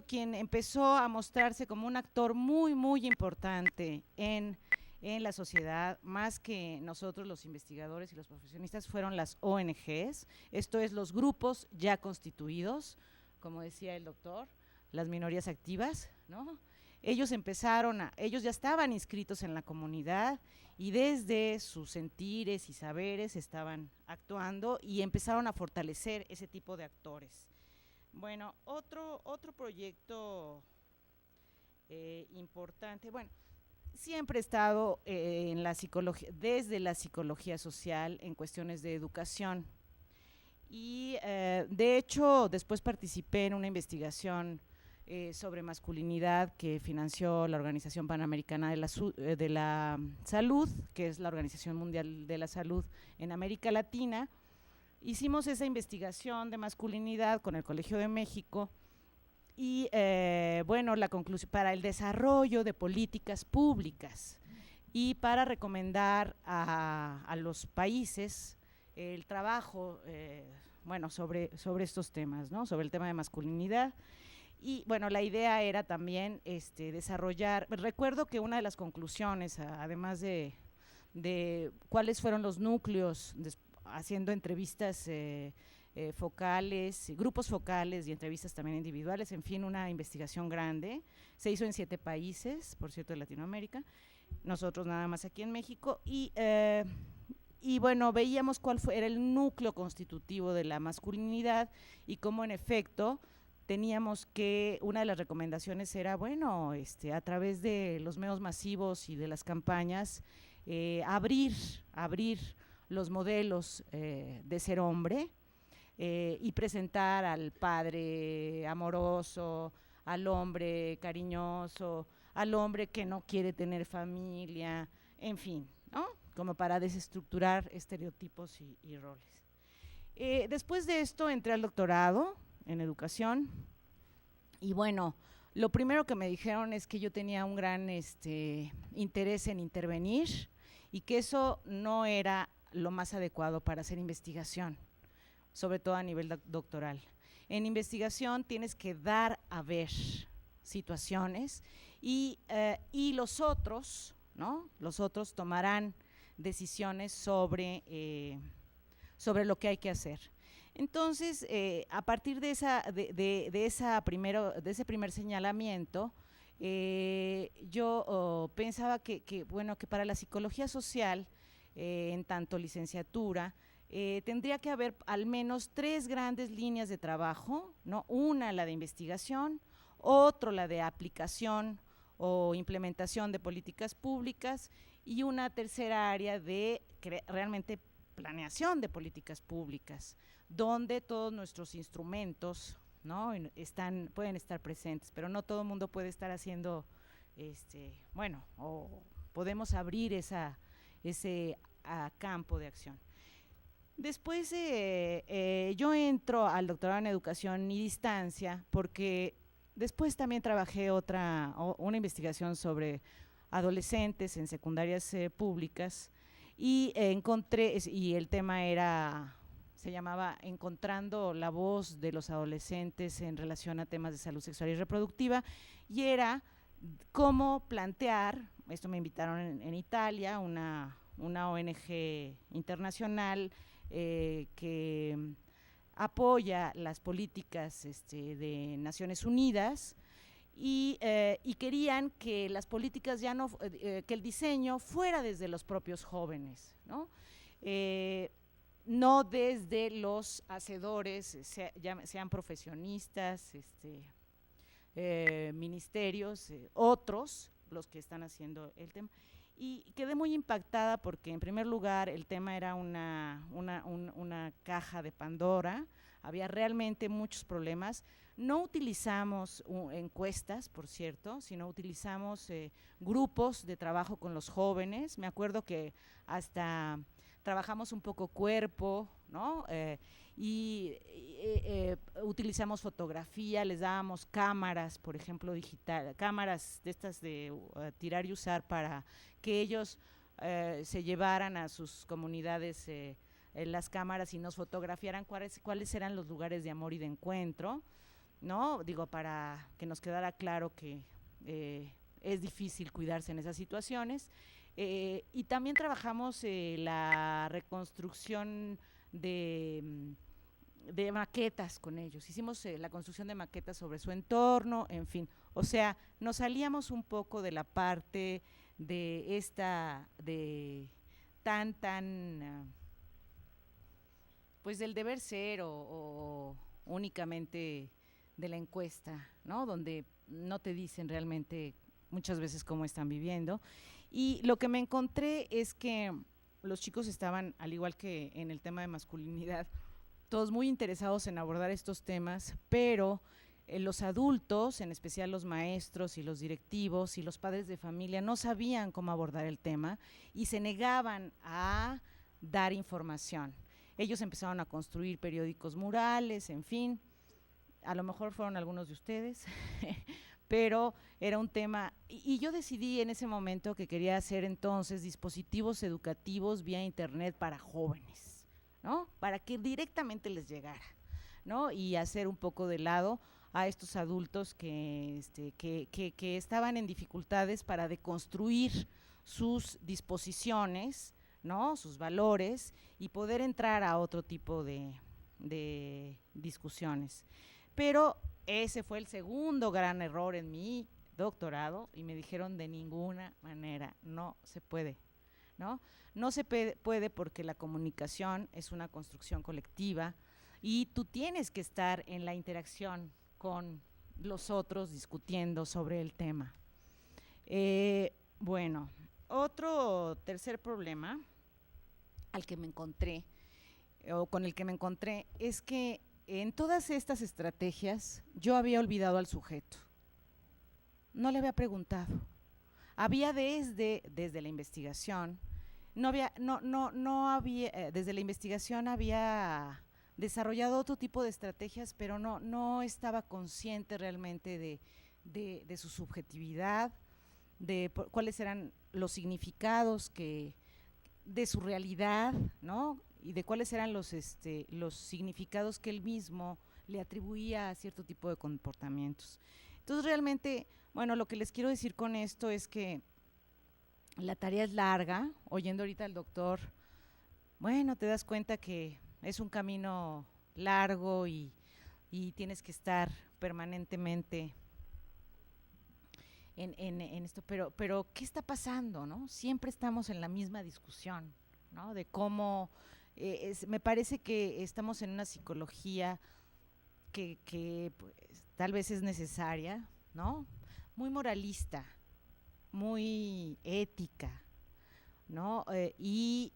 quien empezó a mostrarse como un actor muy, muy importante en la sociedad, más que nosotros los investigadores y los profesionistas, fueron las ONGs, esto es, los grupos ya constituidos, como decía el doctor, las minorías activas, ¿no? Ellos ya estaban inscritos en la comunidad y desde sus sentires y saberes estaban actuando y empezaron a fortalecer ese tipo de actores. Bueno, otro proyecto importante, bueno, siempre he estado en la psicología, desde la psicología social en cuestiones de educación, y de hecho después participé en una investigación sobre masculinidad que financió la Organización Panamericana de la Salud, que es la Organización Mundial de la Salud en América Latina. Hicimos esa investigación de masculinidad con el Colegio de México y bueno, la conclusión para el desarrollo de políticas públicas y para recomendar a los países el trabajo bueno, sobre estos temas, ¿no? Sobre el tema de masculinidad. Y bueno, la idea era también desarrollar, recuerdo que una de las conclusiones, además de cuáles fueron los núcleos, haciendo entrevistas focales, grupos focales y entrevistas también individuales, en fin, una investigación grande, se hizo en 7 países, por cierto, de Latinoamérica, nosotros nada más aquí en México, y bueno, veíamos cuál era el núcleo constitutivo de la masculinidad y cómo en efecto teníamos que, una de las recomendaciones era, bueno, a través de los medios masivos y de las campañas, abrir los modelos de ser hombre y presentar al padre amoroso, al hombre cariñoso, al hombre que no quiere tener familia, en fin, ¿no? Como para desestructurar estereotipos y roles. Después de esto entré al doctorado en educación y bueno, lo primero que me dijeron es que yo tenía un gran interés en intervenir y que eso no era lo más adecuado para hacer investigación, sobre todo a nivel doctoral. En investigación tienes que dar a ver situaciones y los otros ¿no? Los otros tomarán decisiones sobre lo que hay que hacer. Entonces, a partir de ese primer señalamiento, yo pensaba que para la psicología social, en tanto licenciatura, tendría que haber al menos 3 grandes líneas de trabajo, ¿no? Una, la de investigación; otro, la de aplicación o implementación de políticas públicas; y una tercera área de realmente planeación de políticas públicas, donde todos nuestros instrumentos, ¿no?, pueden estar presentes, pero no todo el mundo puede estar haciendo, o podemos abrir ese campo de acción. Después yo entro al doctorado en educación y distancia, porque después también trabajé una investigación sobre adolescentes en secundarias públicas, y encontré, y el tema se llamaba Encontrando la voz de los adolescentes en relación a temas de salud sexual y reproductiva, y era cómo plantear, esto me invitaron en Italia, una ONG internacional que apoya las políticas de Naciones Unidas, y querían que las políticas que el diseño fuera desde los propios jóvenes, ¿no? No desde los hacedores, sean profesionistas, ministerios, otros, los que están haciendo el tema. Y quedé muy impactada porque, en primer lugar, el tema era una caja de Pandora, había realmente muchos problemas. No utilizamos encuestas, por cierto, sino utilizamos grupos de trabajo con los jóvenes. Me acuerdo que hasta trabajamos un poco cuerpo, ¿no? Utilizamos fotografía, les dábamos cámaras, por ejemplo, cámaras de estas de tirar y usar, para que ellos se llevaran a sus comunidades las cámaras y nos fotografiaran cuáles eran los lugares de amor y de encuentro, ¿no? Digo, para que nos quedara claro que es difícil cuidarse en esas situaciones. Y también trabajamos la reconstrucción de maquetas con ellos. Hicimos la construcción de maquetas sobre su entorno, en fin. O sea, nos salíamos un poco de la parte de pues del deber ser o únicamente de la encuesta, ¿no? Donde no te dicen realmente muchas veces cómo están viviendo. Y lo que me encontré es que los chicos estaban, al igual que en el tema de masculinidad, todos muy interesados en abordar estos temas, pero los adultos, en especial los maestros y los directivos y los padres de familia, no sabían cómo abordar el tema y se negaban a dar información. Ellos empezaron a construir periódicos murales, en fin, a lo mejor fueron algunos de ustedes, pero era un tema, y yo decidí en ese momento que quería hacer entonces dispositivos educativos vía internet para jóvenes, ¿no? Para que directamente les llegara, ¿no? Y hacer un poco de lado a estos adultos que estaban en dificultades para deconstruir sus disposiciones, ¿no? Sus valores, y poder entrar a otro tipo de discusiones. Pero ese fue el segundo gran error en mi doctorado, y me dijeron: de ninguna manera, no se puede, ¿no? No se puede porque la comunicación es una construcción colectiva y tú tienes que estar en la interacción con los otros discutiendo sobre el tema. Bueno, otro tercer problema al que me encontré, o con el que me encontré, es que en todas estas estrategias yo había olvidado al sujeto. No le había preguntado. Había desde la investigación, desde la investigación había desarrollado otro tipo de estrategias, pero no estaba consciente realmente de su subjetividad, de cuáles eran los significados de su realidad, ¿no? Y de cuáles eran los significados que él mismo le atribuía a cierto tipo de comportamientos. Entonces, realmente, bueno, lo que les quiero decir con esto es que la tarea es larga. Oyendo ahorita al doctor, bueno, te das cuenta que es un camino largo y tienes que estar permanentemente en esto, pero ¿qué está pasando, no? Siempre estamos en la misma discusión, ¿no? De cómo, me parece que estamos en una psicología que pues, tal vez es necesaria, ¿no? Muy moralista, muy ética, ¿no? Y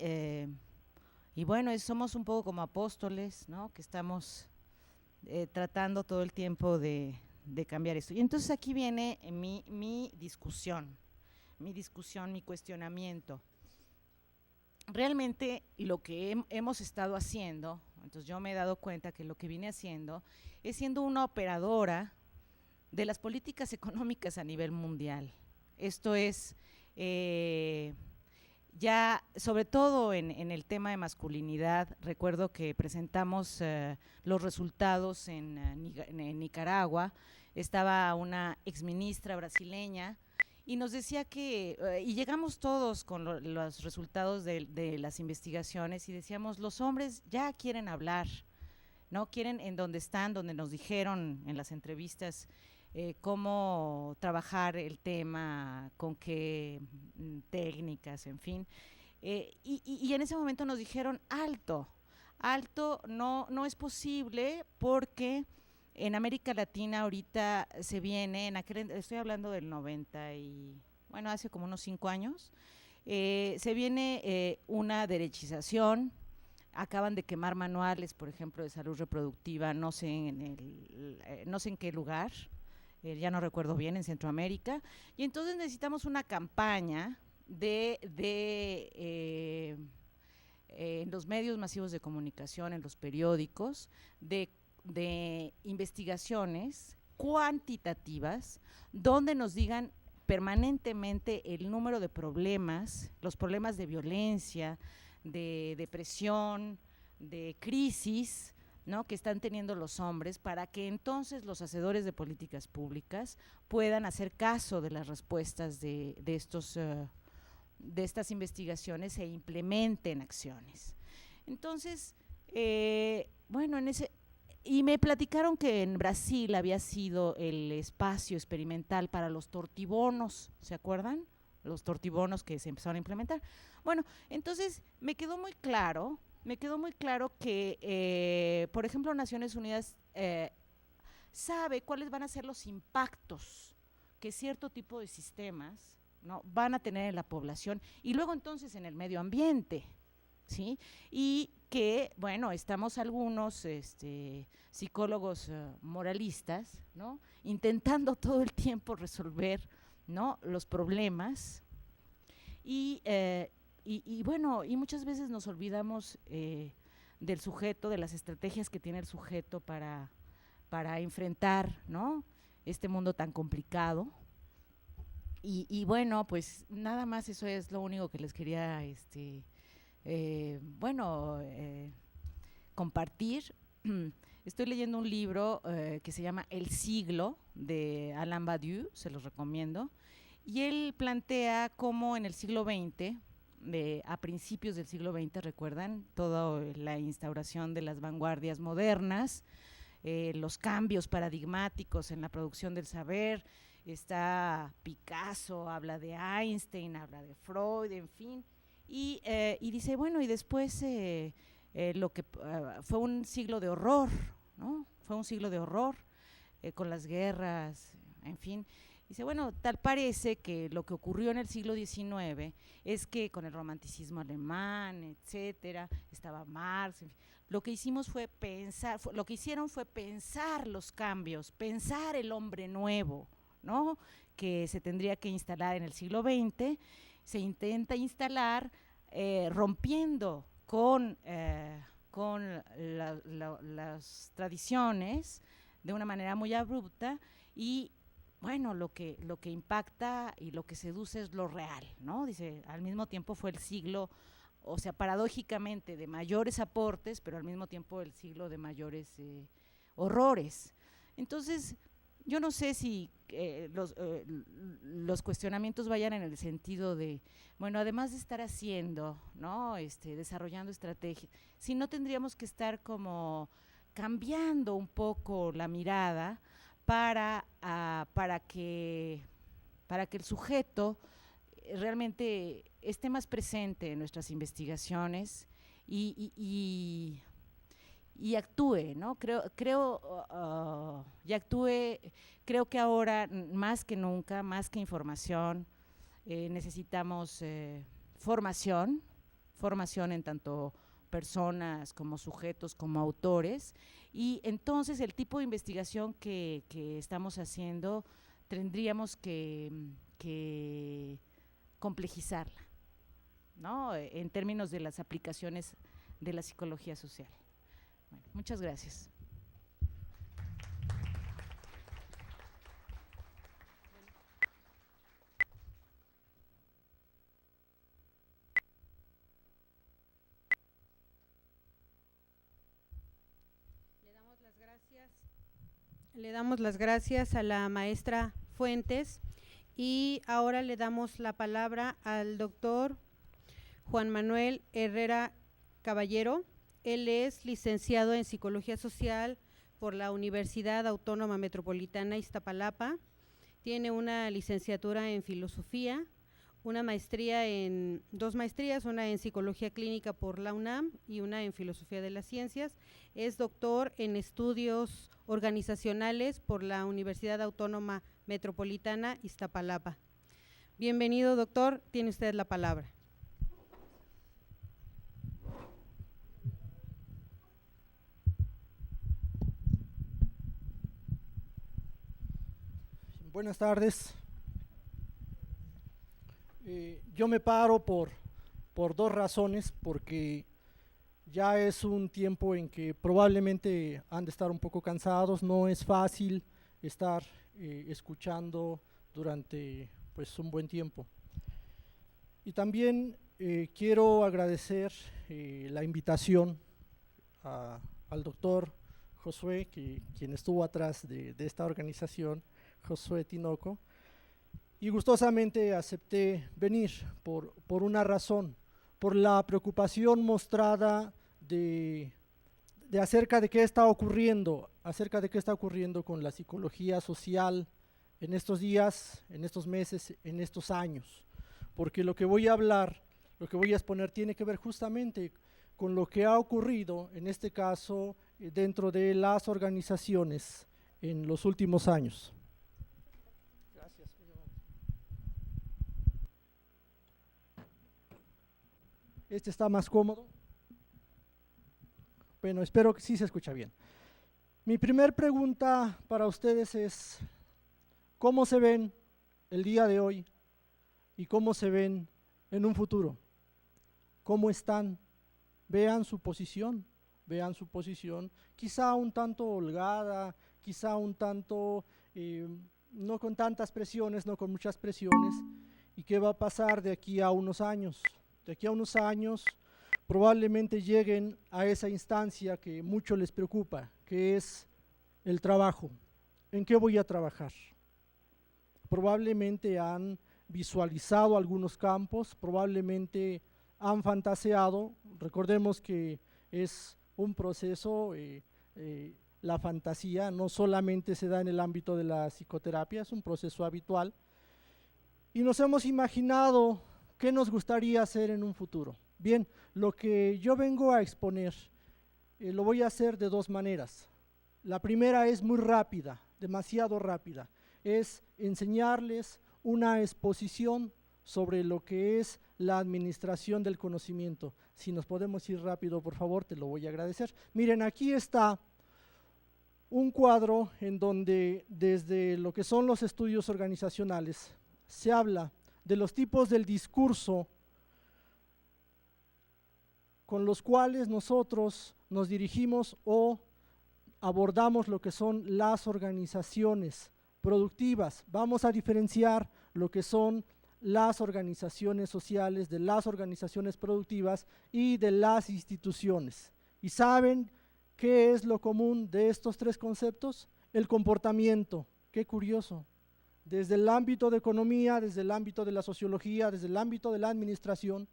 bueno, somos un poco como apóstoles, ¿no? Que estamos tratando todo el tiempo de cambiar esto. Y entonces aquí viene mi discusión, mi cuestionamiento. Realmente lo que hemos estado haciendo, entonces yo me he dado cuenta que lo que vine haciendo es siendo una operadora de las políticas económicas a nivel mundial. Esto es, ya sobre todo en el tema de masculinidad, recuerdo que presentamos los resultados en Nicaragua. Estaba una exministra brasileña y nos decía que, y llegamos todos con los resultados de las investigaciones y decíamos, los hombres ya quieren hablar, ¿no? Quieren en donde están, donde nos dijeron en las entrevistas cómo trabajar el tema, con qué técnicas, en fin. Y en ese momento nos dijeron, alto, no es posible porque en América Latina ahorita se viene, estoy hablando del 90 y, bueno, hace como unos 5 años, se viene una derechización. Acaban de quemar manuales, por ejemplo, de salud reproductiva, no sé en qué lugar, ya no recuerdo bien, en Centroamérica, y entonces necesitamos una campaña en los medios masivos de comunicación, en los periódicos, de investigaciones cuantitativas, donde nos digan permanentemente el número de problemas, los problemas de violencia, de depresión, de crisis, ¿no?, que están teniendo los hombres, para que entonces los hacedores de políticas públicas puedan hacer caso de las respuestas de estas investigaciones e implementen acciones. Entonces, bueno, y me platicaron que en Brasil había sido el espacio experimental para los tortibonos, ¿se acuerdan? Los tortibonos que se empezaron a implementar. Bueno, entonces me quedó muy claro que, por ejemplo, Naciones Unidas sabe cuáles van a ser los impactos que cierto tipo de sistemas, ¿no?, van a tener en la población y luego entonces en el medio ambiente, ¿sí? Y que, bueno, estamos algunos psicólogos moralistas, ¿no?, intentando todo el tiempo resolver, ¿no?, los problemas y bueno, y muchas veces nos olvidamos del sujeto, de las estrategias que tiene el sujeto para enfrentar, ¿no?, este mundo tan complicado. Y bueno, pues nada más, eso es lo único que les quería compartir. Estoy leyendo un libro que se llama El siglo, de Alain Badiou, se los recomiendo, y él plantea cómo en el siglo XX, a principios del siglo XX, recuerdan, toda la instauración de las vanguardias modernas, los cambios paradigmáticos en la producción del saber. Está Picasso, habla de Einstein, habla de Freud, en fin, y dice, bueno, y después lo que fue un siglo de horror, ¿no? Fue un siglo de horror con las guerras, en fin. Dice, bueno, tal parece que lo que ocurrió en el siglo XIX es que con el romanticismo alemán, etcétera, estaba Marx, en fin, lo que hicieron fue pensar los cambios, pensar el hombre nuevo, ¿no?, que se tendría que instalar en el siglo XX. Se intenta instalar rompiendo con las tradiciones de una manera muy abrupta y, bueno, lo que impacta y lo que seduce es lo real, ¿no? Dice, al mismo tiempo fue el siglo, o sea, paradójicamente, de mayores aportes, pero al mismo tiempo el siglo de mayores horrores. Entonces, Yo no sé si los cuestionamientos vayan en el sentido de, bueno, además de estar haciendo, ¿no? Desarrollando estrategias, si no tendríamos que estar como cambiando un poco la mirada para que el sujeto realmente esté más presente en nuestras investigaciones y actúe, ¿no? Creo que ahora más que nunca, más que información, necesitamos formación en tanto personas como sujetos, como autores, y entonces el tipo de investigación que estamos haciendo tendríamos que complejizarla, ¿no? En términos de las aplicaciones de la psicología social. Bueno, muchas gracias. Le damos las gracias a la maestra Fuentes y ahora le damos la palabra al doctor Juan Manuel Herrera Caballero. Él es licenciado en Psicología Social por la Universidad Autónoma Metropolitana Iztapalapa, tiene una licenciatura en Filosofía, dos maestrías, una en Psicología Clínica por la UNAM y una en Filosofía de las Ciencias. Es doctor en Estudios Organizacionales por la Universidad Autónoma Metropolitana Iztapalapa. Bienvenido, doctor, tiene usted la palabra. Buenas tardes. Yo me paro por dos razones, porque ya es un tiempo en que probablemente han de estar un poco cansados, no es fácil estar escuchando durante pues un buen tiempo. Y también quiero agradecer la invitación al doctor Josué, quien estuvo atrás de esta organización, Josué Tinoco, y gustosamente acepté venir por una razón, por la preocupación mostrada de acerca de qué está ocurriendo con la psicología social en estos días, en estos meses, en estos años, porque lo que voy a hablar, lo que voy a exponer tiene que ver justamente con lo que ha ocurrido, en este caso, dentro de las organizaciones en los últimos años. Este está más cómodo. Bueno, espero que sí se escucha bien. Mi primer pregunta para ustedes es: ¿cómo se ven el día de hoy y cómo se ven en un futuro? ¿Cómo están? Vean su posición, quizá un tanto holgada, quizá un tanto, no con tantas presiones, no con muchas presiones. ¿Y qué va a pasar de aquí a unos años? De aquí a unos años probablemente lleguen a esa instancia que mucho les preocupa, que es el trabajo. ¿En qué voy a trabajar? Probablemente han visualizado algunos campos, probablemente han fantaseado. Recordemos que es un proceso, la fantasía no solamente se da en el ámbito de la psicoterapia, es un proceso habitual. Y nos hemos imaginado qué nos gustaría hacer en un futuro. Bien, lo que yo vengo a exponer lo voy a hacer de dos maneras. La primera es muy rápida, demasiado rápida, es enseñarles una exposición sobre lo que es la administración del conocimiento. Si nos podemos ir rápido, por favor, te lo voy a agradecer. Miren, aquí está un cuadro en donde desde lo que son los estudios organizacionales se habla de los tipos del discurso con los cuales nosotros nos dirigimos o abordamos lo que son las organizaciones productivas. Vamos a diferenciar lo que son las organizaciones sociales de las organizaciones productivas y de las instituciones. ¿Y saben qué es lo común de estos tres conceptos? El comportamiento, Qué curioso. Desde el ámbito de economía, desde el ámbito de la sociología, desde el ámbito de la administración,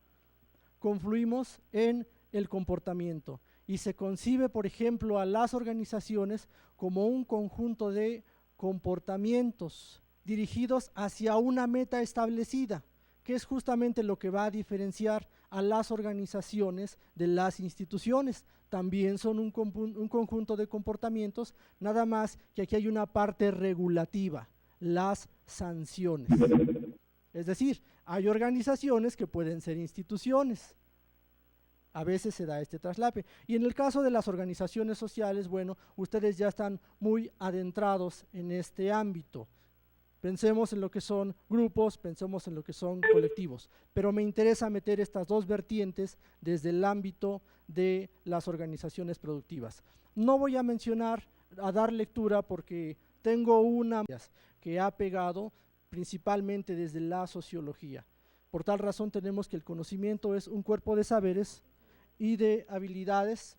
confluimos en el comportamiento y se concibe, por ejemplo, a las organizaciones como un conjunto de comportamientos dirigidos hacia una meta establecida, que es justamente lo que va a diferenciar a las organizaciones de las instituciones. También son un conjunto de comportamientos, nada más que aquí hay una parte regulativa, las sanciones. Es decir, hay organizaciones que pueden ser instituciones. A veces se da este traslape. Y en el caso de las organizaciones sociales, bueno, ustedes ya están muy adentrados en este ámbito. Pensemos en lo que son grupos, pensemos en lo que son colectivos, pero me interesa meter estas dos vertientes desde el ámbito de las organizaciones productivas. No voy a mencionar, a dar lectura porque tengo una que ha pegado principalmente desde la sociología. Por tal razón tenemos que el conocimiento es un cuerpo de saberes y de habilidades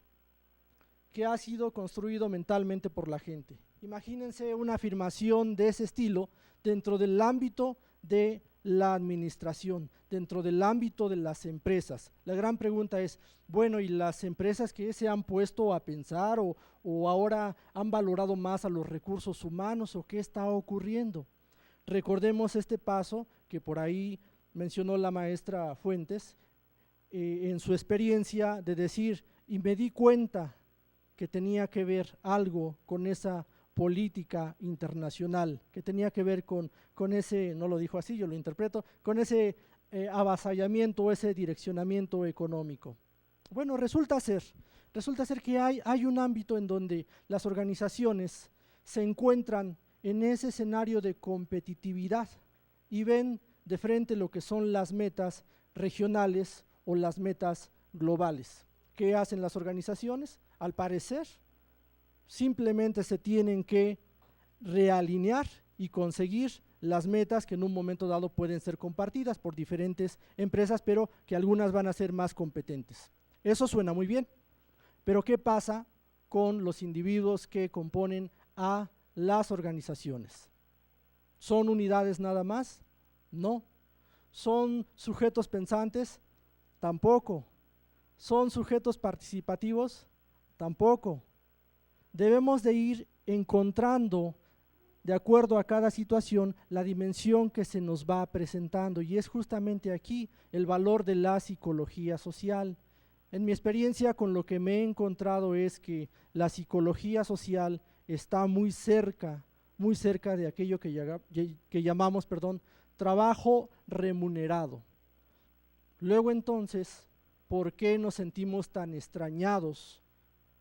que ha sido construido mentalmente por la gente. Imagínense una afirmación de ese estilo dentro del ámbito de la administración, dentro del ámbito de las empresas. La gran pregunta es, bueno, ¿y las empresas que se han puesto a pensar o ahora han valorado más a los recursos humanos o qué está ocurriendo? Recordemos este paso que por ahí mencionó la maestra Fuentes, en su experiencia de decir, y me di cuenta que tenía que ver algo con esa política internacional, que tenía que ver con ese, no lo dijo así, yo lo interpreto, con ese avasallamiento, ese direccionamiento económico. Bueno, resulta ser que hay un ámbito en donde las organizaciones se encuentran en ese escenario de competitividad y ven de frente lo que son las metas regionales o las metas globales. ¿Qué hacen las organizaciones? Al parecer, simplemente se tienen que realinear y conseguir las metas que en un momento dado pueden ser compartidas por diferentes empresas, pero que algunas van a ser más competentes. Eso suena muy bien, pero ¿qué pasa con los individuos que componen a las organizaciones? ¿Son unidades nada más? No. ¿Son sujetos pensantes? Tampoco. ¿Son sujetos participativos? Tampoco. Debemos de ir encontrando, de acuerdo a cada situación, la dimensión que se nos va presentando, y es justamente aquí el valor de la psicología social. En mi experiencia, con lo que me he encontrado es que la psicología social está muy cerca de aquello que llamamos, trabajo remunerado. Luego entonces, ¿por qué nos sentimos tan extrañados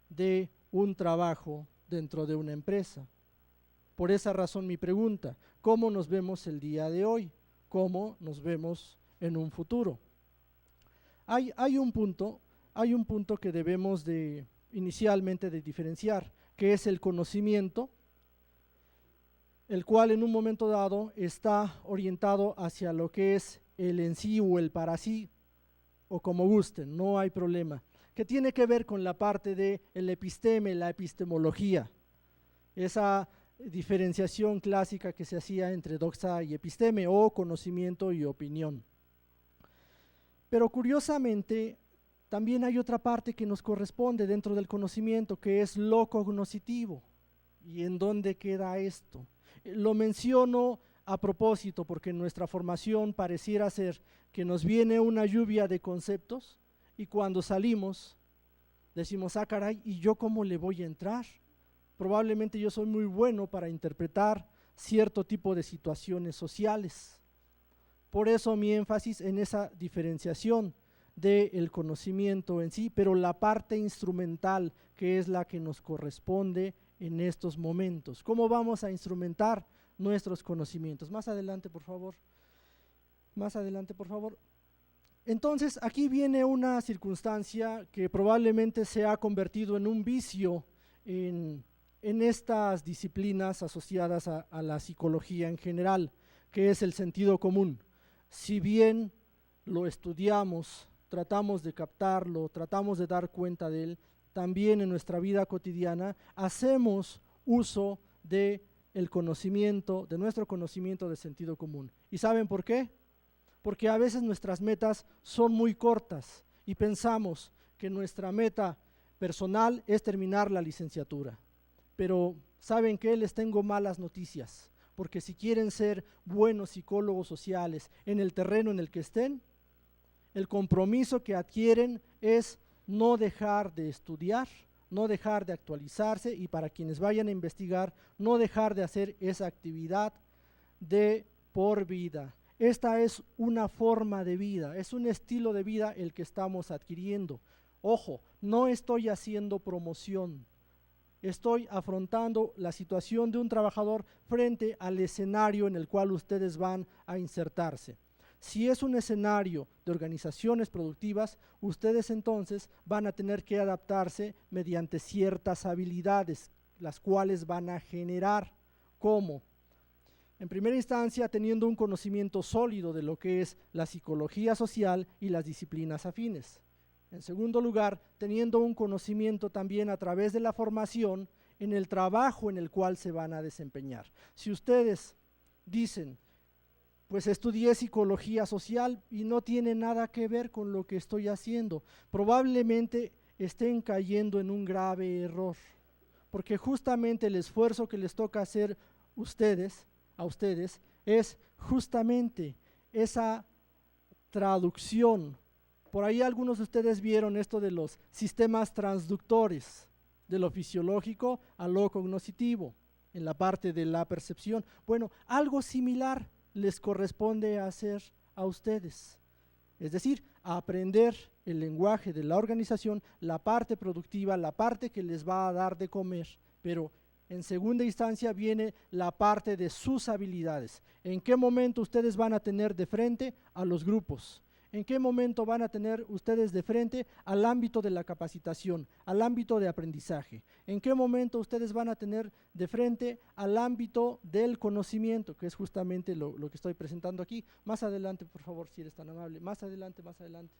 de un trabajo dentro de una empresa? Por esa razón mi pregunta, ¿cómo nos vemos el día de hoy? ¿Cómo nos vemos en un futuro? Hay un punto que debemos inicialmente de diferenciar, que es el conocimiento, el cual en un momento dado está orientado hacia lo que es el en sí o el para sí, o como gusten, no hay problema, que tiene que ver con la parte de el episteme, la epistemología, esa diferenciación clásica que se hacía entre doxa y episteme, o conocimiento y opinión. Pero curiosamente, también hay otra parte que nos corresponde dentro del conocimiento, que es lo cognoscitivo. ¿Y en dónde queda esto? Lo menciono a propósito porque en nuestra formación pareciera ser que nos viene una lluvia de conceptos y cuando salimos decimos, ah caray, ¿y yo cómo le voy a entrar? Probablemente yo soy muy bueno para interpretar cierto tipo de situaciones sociales. Por eso mi énfasis en esa diferenciación del conocimiento en sí, pero la parte instrumental que es la que nos corresponde en estos momentos. ¿Cómo vamos a instrumentar nuestros conocimientos? Más adelante, por favor. Más adelante, por favor. Entonces, aquí viene una circunstancia que probablemente se ha convertido en un vicio en estas disciplinas asociadas a la psicología en general, que es el sentido común. Si bien lo estudiamos, tratamos de captarlo, tratamos de dar cuenta de él, también en nuestra vida cotidiana hacemos uso de el conocimiento, de nuestro conocimiento de sentido común. ¿Y saben por qué? Porque a veces nuestras metas son muy cortas y pensamos que nuestra meta personal es terminar la licenciatura. Pero ¿saben qué? Les tengo malas noticias, porque si quieren ser buenos psicólogos sociales en el terreno en el que estén, el compromiso que adquieren es no dejar de estudiar, no dejar de actualizarse y para quienes vayan a investigar, no dejar de hacer esa actividad de por vida. Esta es una forma de vida, es un estilo de vida el que estamos adquiriendo. Ojo, no estoy haciendo promoción, estoy afrontando la situación de un trabajador frente al escenario en el cual ustedes van a insertarse. Si es un escenario de organizaciones productivas, ustedes entonces van a tener que adaptarse mediante ciertas habilidades, las cuales van a generar. ¿Cómo? En primera instancia, teniendo un conocimiento sólido de lo que es la psicología social y las disciplinas afines. En segundo lugar, teniendo un conocimiento también a través de la formación en el trabajo en el cual se van a desempeñar. Si ustedes dicen, pues estudié psicología social y no tiene nada que ver con lo que estoy haciendo, probablemente estén cayendo en un grave error, porque justamente el esfuerzo que les toca hacer a ustedes es justamente esa traducción. Por ahí algunos de ustedes vieron esto de los sistemas transductores, de lo fisiológico a lo cognitivo, en la parte de la percepción. Bueno, algo similar les corresponde hacer a ustedes, es decir, a aprender el lenguaje de la organización, la parte productiva, la parte que les va a dar de comer, pero en segunda instancia viene la parte de sus habilidades. ¿En qué momento ustedes van a tener de frente a los grupos? ¿En qué momento van a tener ustedes de frente al ámbito de la capacitación, al ámbito de aprendizaje? ¿En qué momento ustedes van a tener de frente al ámbito del conocimiento, que es justamente lo que estoy presentando aquí? Más adelante, por favor, si eres tan amable. Más adelante, más adelante.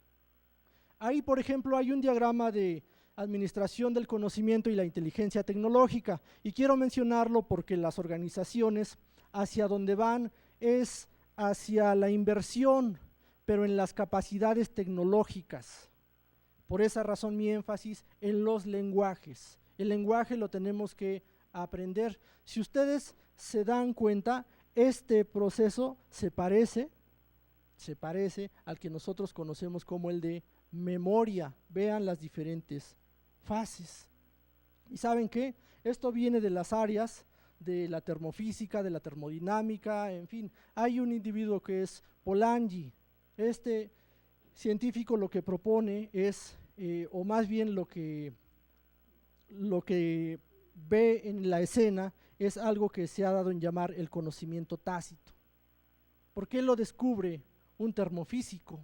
Ahí, por ejemplo, hay un diagrama de administración del conocimiento y la inteligencia tecnológica, y quiero mencionarlo porque las organizaciones hacia donde van es hacia la inversión, pero en las capacidades tecnológicas. Por esa razón mi énfasis en los lenguajes. El lenguaje lo tenemos que aprender. Si ustedes se dan cuenta, este proceso se parece al que nosotros conocemos como el de memoria. Vean las diferentes fases. ¿Y saben qué? Esto viene de las áreas de la termofísica, de la termodinámica, en fin. Hay un individuo que es Polanyi. Este científico lo que propone es, o más bien lo que ve en la escena es algo que se ha dado en llamar el conocimiento tácito. ¿Por qué lo descubre un termofísico?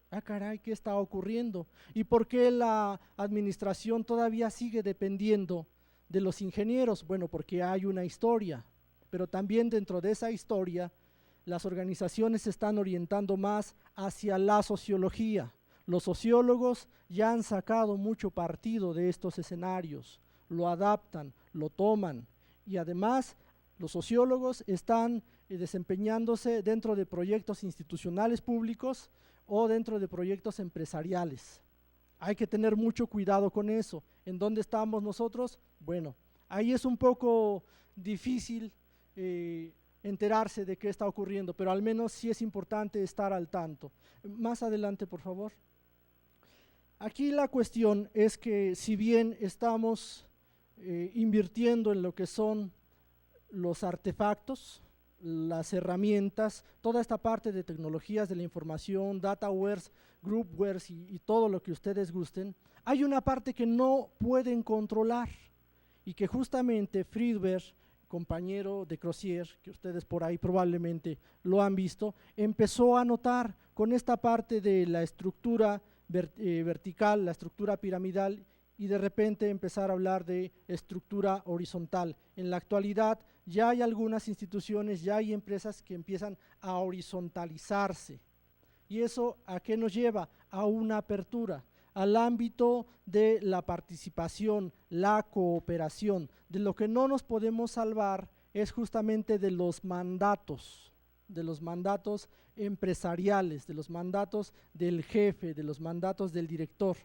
Ah, caray, ¿qué está ocurriendo? ¿Y por qué la administración todavía sigue dependiendo de los ingenieros? Bueno, porque hay una historia, pero también dentro de esa historia las organizaciones se están orientando más hacia la sociología. Los sociólogos ya han sacado mucho partido de estos escenarios, lo adaptan, lo toman, y además los sociólogos están desempeñándose dentro de proyectos institucionales públicos o dentro de proyectos empresariales. Hay que tener mucho cuidado con eso. ¿En dónde estamos nosotros? Bueno, ahí es un poco difícil enterarse de qué está ocurriendo, pero al menos sí es importante estar al tanto. Más adelante, por favor. Aquí la cuestión es que si bien estamos invirtiendo en lo que son los artefactos, las herramientas, toda esta parte de tecnologías de la información, datawares, groupwares y todo lo que ustedes gusten, hay una parte que no pueden controlar y que justamente Friedberg, compañero de Crozier, que ustedes por ahí probablemente lo han visto, empezó a notar con esta parte de la estructura vertical, la estructura piramidal, y de repente empezar a hablar de estructura horizontal. En la actualidad ya hay algunas instituciones, ya hay empresas que empiezan a horizontalizarse. ¿Y eso a qué nos lleva? A una apertura, al ámbito de la participación, la cooperación. De lo que no nos podemos salvar es justamente de los mandatos empresariales, de los mandatos del jefe, de los mandatos del director.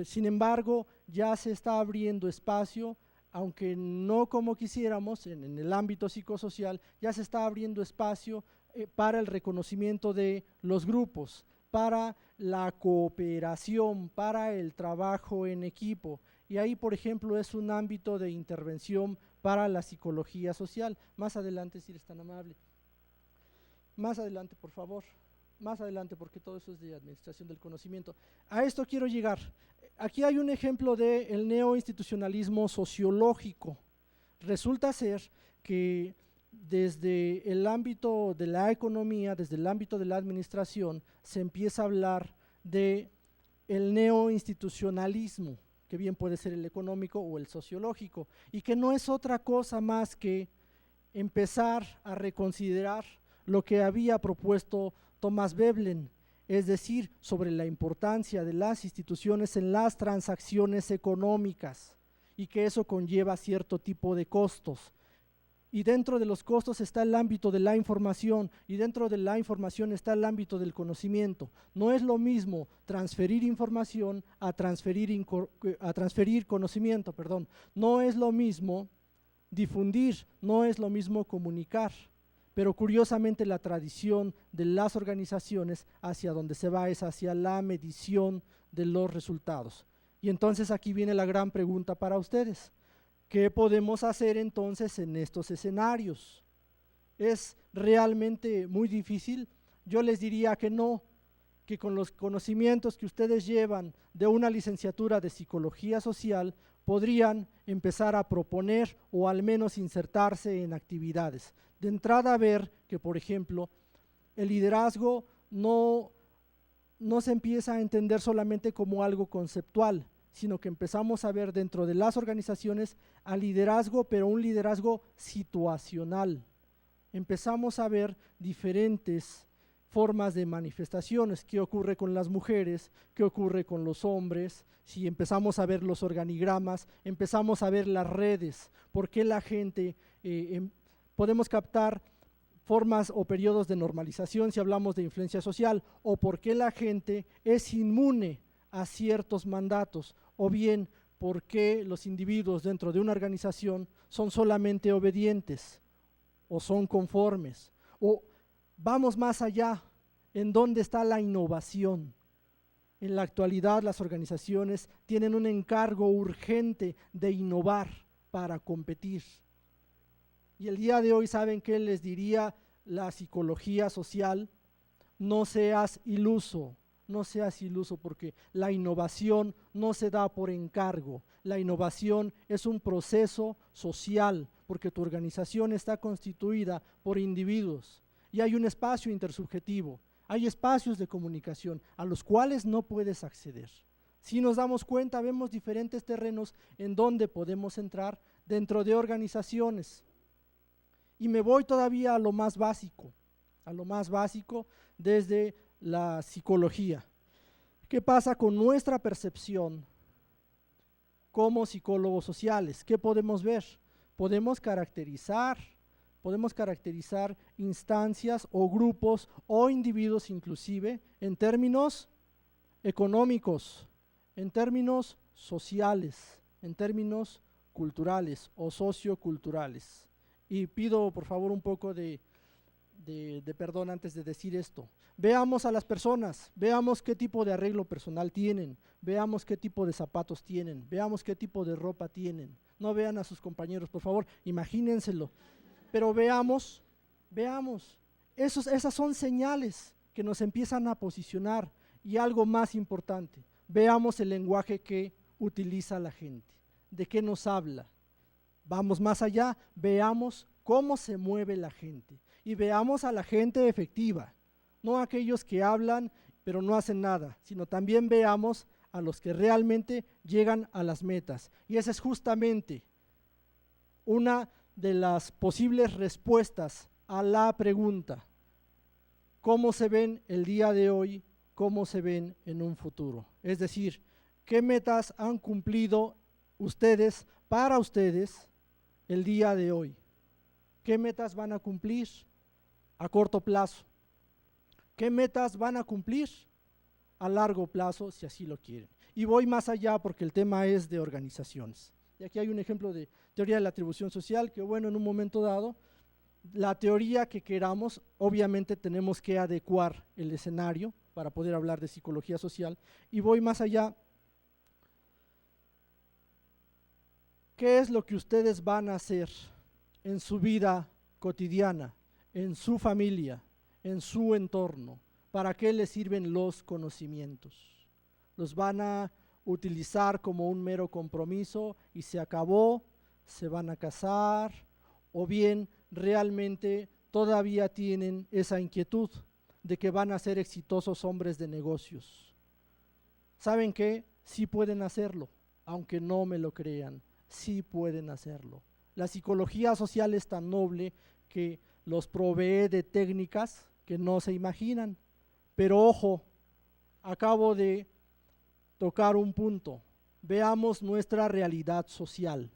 Sin embargo, ya se está abriendo espacio, aunque no como quisiéramos, en el ámbito psicosocial, ya se está abriendo espacio para el reconocimiento de los grupos, para la cooperación, para el trabajo en equipo. Y ahí, por ejemplo, es un ámbito de intervención para la psicología social. Más adelante, si eres tan amable. Más adelante, por favor. Más adelante, porque todo eso es de administración del conocimiento. A esto quiero llegar. Aquí hay un ejemplo del neoinstitucionalismo sociológico. Resulta ser que desde el ámbito de la economía, desde el ámbito de la administración, se empieza a hablar de el neoinstitucionalismo, que bien puede ser el económico o el sociológico, y que no es otra cosa más que empezar a reconsiderar lo que había propuesto Thomas Veblen, es decir, sobre la importancia de las instituciones en las transacciones económicas y que eso conlleva cierto tipo de costos. Y dentro de los costos está el ámbito de la información, y dentro de la información está el ámbito del conocimiento. No es lo mismo transferir información a transferir conocimiento, perdón. No es lo mismo difundir, no es lo mismo comunicar. Pero curiosamente la tradición de las organizaciones hacia donde se va es hacia la medición de los resultados. Y entonces aquí viene la gran pregunta para ustedes. ¿Qué podemos hacer entonces en estos escenarios? ¿Es realmente muy difícil? Yo les diría que no, que con los conocimientos que ustedes llevan de una licenciatura de psicología social podrían empezar a proponer o al menos insertarse en actividades. De entrada, ver que, por ejemplo, el liderazgo no se empieza a entender solamente como algo conceptual, sino que empezamos a ver dentro de las organizaciones al liderazgo, pero un liderazgo situacional. Empezamos a ver diferentes formas de manifestaciones, qué ocurre con las mujeres, qué ocurre con los hombres, si empezamos a ver los organigramas, empezamos a ver las redes, por qué la gente, podemos captar formas o periodos de normalización si hablamos de influencia social, o por qué la gente es inmune a ciertos mandatos, o bien por qué los individuos dentro de una organización son solamente obedientes o son conformes, o vamos más allá, ¿en dónde está la innovación? En la actualidad las organizaciones tienen un encargo urgente de innovar para competir. Y el día de hoy, ¿saben qué les diría la psicología social? No seas iluso, no seas iluso, porque la innovación no se da por encargo. La innovación es un proceso social, porque tu organización está constituida por individuos. Y hay un espacio intersubjetivo, hay espacios de comunicación a los cuales no puedes acceder. Si nos damos cuenta, vemos diferentes terrenos en donde podemos entrar dentro de organizaciones. Y me voy todavía a lo más básico desde la psicología. ¿Qué pasa con nuestra percepción como psicólogos sociales? ¿Qué podemos ver? Podemos caracterizar instancias o grupos o individuos inclusive en términos económicos, en términos sociales, en términos culturales o socioculturales. Y pido por favor un poco de perdón antes de decir esto. Veamos a las personas, veamos qué tipo de arreglo personal tienen, veamos qué tipo de zapatos tienen, veamos qué tipo de ropa tienen. No vean a sus compañeros, por favor, imagínenselo. Pero veamos, esas son señales que nos empiezan a posicionar. Y algo más importante, veamos el lenguaje que utiliza la gente, de qué nos habla. Vamos más allá, veamos cómo se mueve la gente y veamos a la gente efectiva, no a aquellos que hablan pero no hacen nada, sino también veamos a los que realmente llegan a las metas. Y esa es justamente una de las posibles respuestas a la pregunta: ¿cómo se ven el día de hoy? ¿Cómo se ven en un futuro? Es decir, ¿qué metas han cumplido ustedes para ustedes el día de hoy? ¿Qué metas van a cumplir a corto plazo? ¿Qué metas van a cumplir a largo plazo, si así lo quieren? Y voy más allá porque el tema es de organizaciones. Y aquí hay un ejemplo de teoría de la atribución social que, bueno, en un momento dado, la teoría que queramos, obviamente tenemos que adecuar el escenario para poder hablar de psicología social. Y voy más allá. ¿Qué es lo que ustedes van a hacer en su vida cotidiana, en su familia, en su entorno? ¿Para qué les sirven los conocimientos? ¿Los van a utilizar como un mero compromiso y se acabó? ¿Se van a casar? ¿O bien realmente todavía tienen esa inquietud de que van a ser exitosos hombres de negocios? ¿Saben qué? Sí pueden hacerlo, aunque no me lo crean, sí pueden hacerlo. La psicología social es tan noble que los provee de técnicas que no se imaginan. Pero ojo, acabo de tocar un punto. Veamos nuestra realidad social.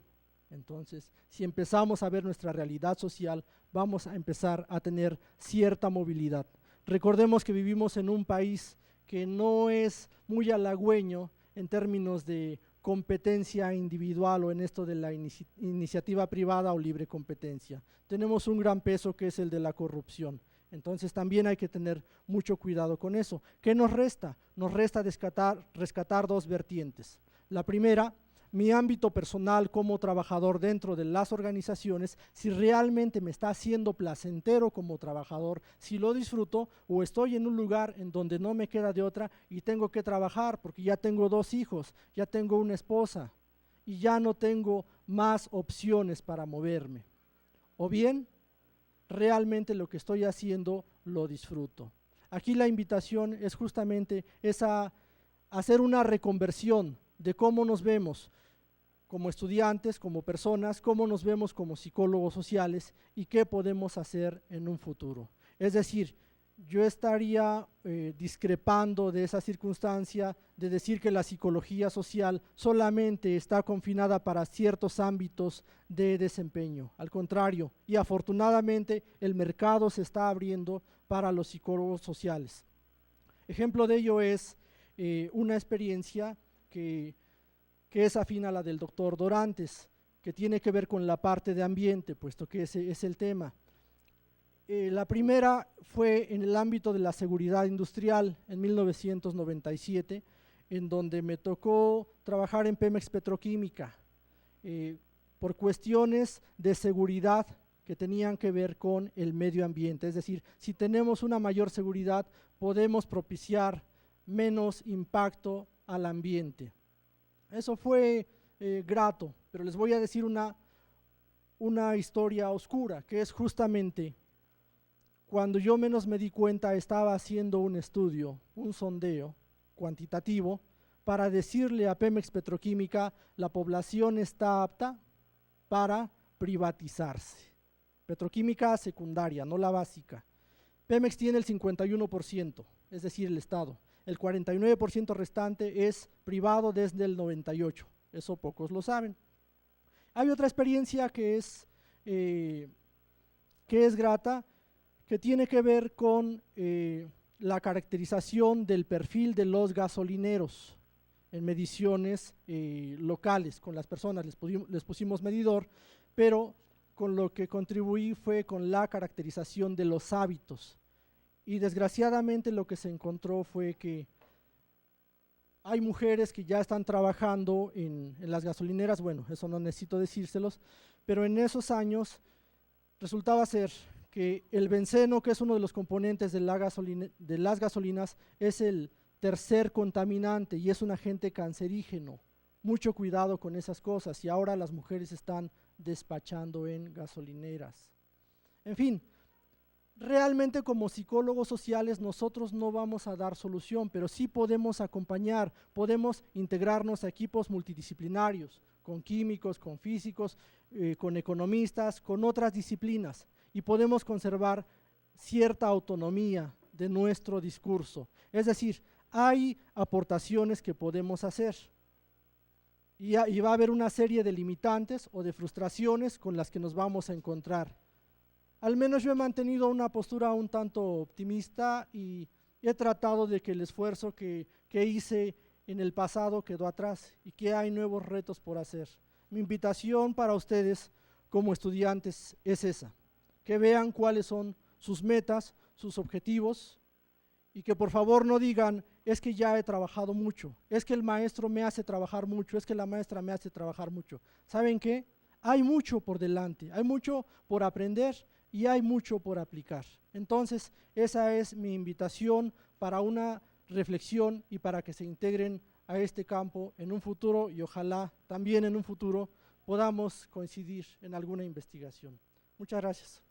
Entonces, si empezamos a ver nuestra realidad social, vamos a empezar a tener cierta movilidad. Recordemos que vivimos en un país que no es muy halagüeño en términos de competencia individual o en esto de la iniciativa privada o libre competencia. Tenemos un gran peso que es el de la corrupción. Entonces también hay que tener mucho cuidado con eso. ¿Qué nos resta? Nos resta rescatar dos vertientes. La primera, mi ámbito personal como trabajador dentro de las organizaciones, si realmente me está haciendo placentero como trabajador, si lo disfruto o estoy en un lugar en donde no me queda de otra y tengo que trabajar porque ya tengo 2 hijos, ya tengo una esposa y ya no tengo más opciones para moverme. O bien, realmente lo que estoy haciendo lo disfruto. Aquí la invitación es justamente esa, hacer una reconversión de cómo nos vemos como estudiantes, como personas, cómo nos vemos como psicólogos sociales y qué podemos hacer en un futuro. Es decir, yo estaría discrepando de esa circunstancia de decir que la psicología social solamente está confinada para ciertos ámbitos de desempeño. Al contrario, y afortunadamente el mercado se está abriendo para los psicólogos sociales. Ejemplo de ello es una experiencia que es afín a la del doctor Dorantes, que tiene que ver con la parte de ambiente, puesto que ese es el tema. La primera fue en el ámbito de la seguridad industrial en 1997, en donde me tocó trabajar en Pemex Petroquímica, por cuestiones de seguridad que tenían que ver con el medio ambiente. Es decir, si tenemos una mayor seguridad, podemos propiciar menos impacto al ambiente. Eso fue grato, pero les voy a decir una historia oscura, que es justamente cuando yo menos me di cuenta estaba haciendo un estudio, un sondeo cuantitativo para decirle a Pemex Petroquímica: la población está apta para privatizarse. Petroquímica secundaria, no la básica. Pemex tiene el 51%, es decir, el Estado. El 49% restante es privado desde el 98, eso pocos lo saben. Hay otra experiencia que es grata, que tiene que ver con la caracterización del perfil de los gasolineros en mediciones locales con las personas. Les pusimos medidor, pero con lo que contribuí fue con la caracterización de los hábitos. Y desgraciadamente lo que se encontró fue que hay mujeres que ya están trabajando en las gasolineras, bueno, eso no necesito decírselos, pero en esos años resultaba ser que el benceno, que es uno de los componentes de las gasolinas, es el tercer contaminante y es un agente cancerígeno. Mucho cuidado con esas cosas, y ahora las mujeres están despachando en gasolineras. En fin, realmente como psicólogos sociales nosotros no vamos a dar solución, pero sí podemos acompañar, podemos integrarnos a equipos multidisciplinarios, con químicos, con físicos, con economistas, con otras disciplinas, y podemos conservar cierta autonomía de nuestro discurso. Es decir, hay aportaciones que podemos hacer y va a haber una serie de limitantes o de frustraciones con las que nos vamos a encontrar, al menos yo he mantenido una postura un tanto optimista y he tratado de que el esfuerzo que hice en el pasado quedó atrás y que hay nuevos retos por hacer. Mi invitación para ustedes como estudiantes es esa, que vean cuáles son sus metas, sus objetivos, y que por favor no digan, es que ya he trabajado mucho, es que el maestro me hace trabajar mucho, es que la maestra me hace trabajar mucho. ¿Saben qué? Hay mucho por delante, hay mucho por aprender y hay mucho por aplicar. Entonces, esa es mi invitación para una reflexión y para que se integren a este campo en un futuro y ojalá también en un futuro podamos coincidir en alguna investigación. Muchas gracias.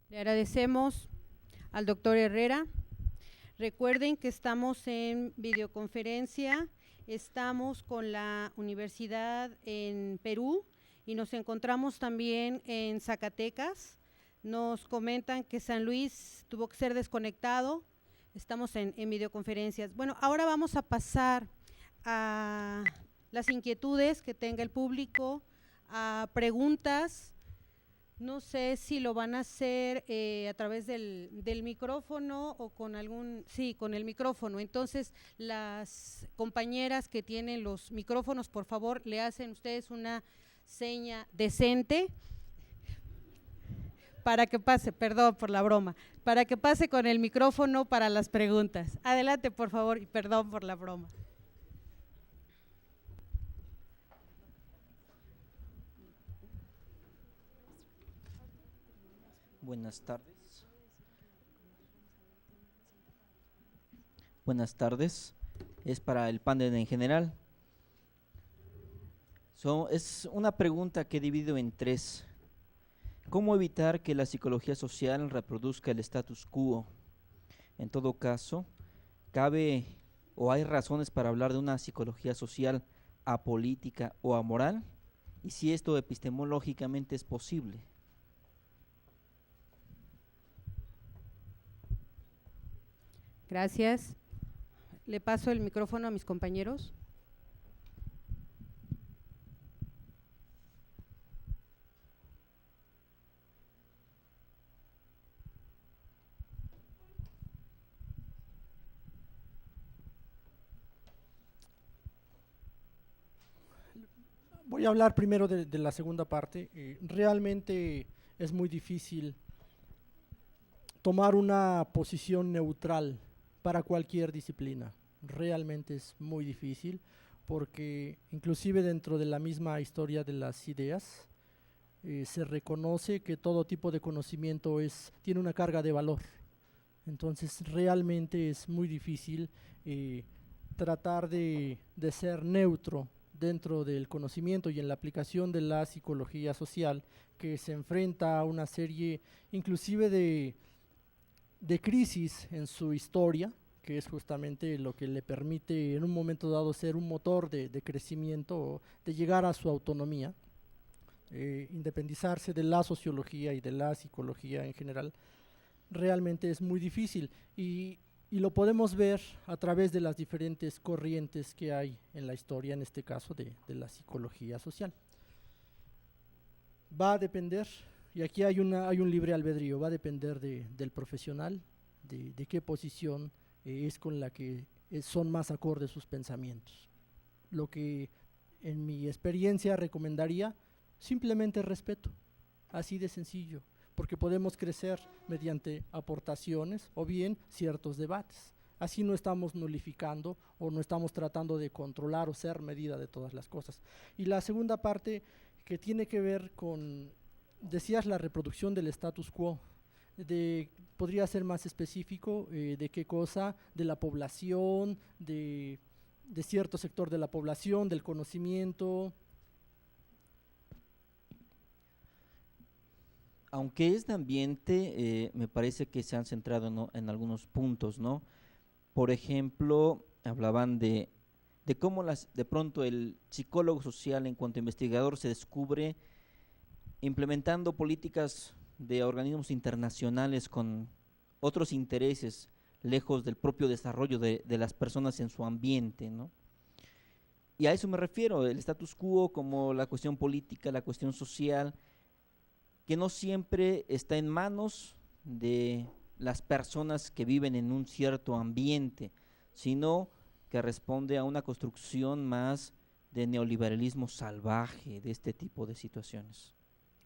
Le agradecemos al doctor Herrera. Recuerden que estamos en videoconferencia, estamos con la universidad en Perú y nos encontramos también en Zacatecas. Nos comentan que San Luis tuvo que ser desconectado, estamos en videoconferencias. Bueno, ahora vamos a pasar a las inquietudes que tenga el público, a preguntas. No sé si lo van a hacer a través del micrófono o con algún, sí, con el micrófono. Entonces, las compañeras que tienen los micrófonos, por favor, le hacen ustedes una seña decente para que pase, perdón por la broma, para que pase con el micrófono para las preguntas. Adelante, por favor, y perdón por la broma. Buenas tardes. Buenas tardes. Es para el panel en general. Es una pregunta que he dividido en tres. ¿Cómo evitar que la psicología social reproduzca el status quo? En todo caso, ¿cabe o hay razones para hablar de una psicología social apolítica o amoral? Y si esto epistemológicamente es posible. Gracias. Le paso el micrófono a mis compañeros. Voy a hablar primero de la segunda parte. Realmente es muy difícil tomar una posición neutral para cualquier disciplina. Realmente es muy difícil porque inclusive dentro de la misma historia de las ideas se reconoce que todo tipo de conocimiento tiene una carga de valor. Entonces realmente es muy difícil tratar de ser neutro dentro del conocimiento y en la aplicación de la psicología social, que se enfrenta a una serie inclusive de crisis en su historia, que es justamente lo que le permite en un momento dado ser un motor de crecimiento, de llegar a su autonomía, independizarse de la sociología y de la psicología en general. Realmente es muy difícil y lo podemos ver a través de las diferentes corrientes que hay en la historia, en este caso de la psicología social. Va a depender, y aquí hay un libre albedrío, va a depender del profesional, de qué posición es con la que son más acordes sus pensamientos. Lo que en mi experiencia recomendaría, simplemente respeto, así de sencillo, porque podemos crecer mediante aportaciones o bien ciertos debates. Así no estamos nulificando o no estamos tratando de controlar o ser medida de todas las cosas. Y la segunda parte que tiene que ver con, decías, la reproducción del status quo, podría ser más específico, de qué cosa, de la población, de cierto sector de la población, del conocimiento. Aunque es de ambiente, me parece que se han centrado en algunos puntos, ¿no? por ejemplo, hablaban de cómo de pronto el psicólogo social en cuanto a investigador se descubre implementando políticas de organismos internacionales con otros intereses lejos del propio desarrollo de las personas en su ambiente, ¿no? Y a eso me refiero, el status quo como la cuestión política, la cuestión social, que no siempre está en manos de las personas que viven en un cierto ambiente, sino que responde a una construcción más de neoliberalismo salvaje, de este tipo de situaciones.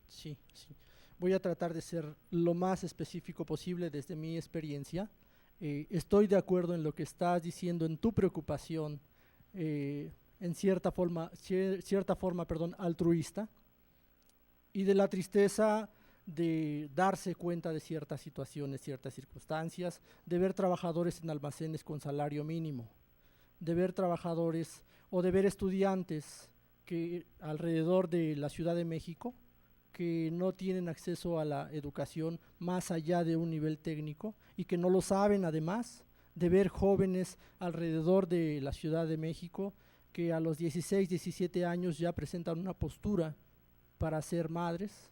Sí, sí. Voy a tratar de ser lo más específico posible desde mi experiencia. Estoy de acuerdo en lo que estás diciendo, en tu preocupación, en cierta forma, altruista, y de la tristeza de darse cuenta de ciertas situaciones, ciertas circunstancias, de ver trabajadores en almacenes con salario mínimo, de ver trabajadores o de ver estudiantes que alrededor de la Ciudad de México que no tienen acceso a la educación más allá de un nivel técnico y que no lo saben, además de ver jóvenes alrededor de la Ciudad de México que a los 16, 17 años ya presentan una postura para ser madres.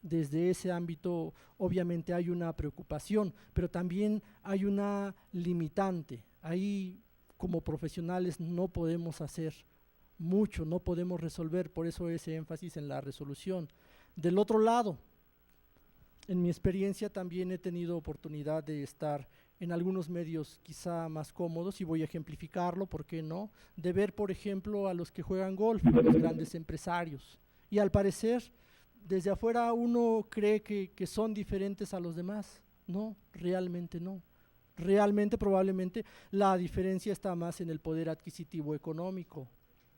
Desde ese ámbito obviamente hay una preocupación, pero también hay una limitante. Ahí como profesionales no podemos hacer mucho, no podemos resolver, por eso ese énfasis en la resolución. Del otro lado, en mi experiencia también he tenido oportunidad de estar en algunos medios quizá más cómodos, y voy a ejemplificarlo, ¿por qué no? De ver, por ejemplo, a los que juegan golf, a los grandes empresarios, y al parecer, desde afuera uno cree que son diferentes a los demás. No, realmente no. Realmente, probablemente, la diferencia está más en el poder adquisitivo económico,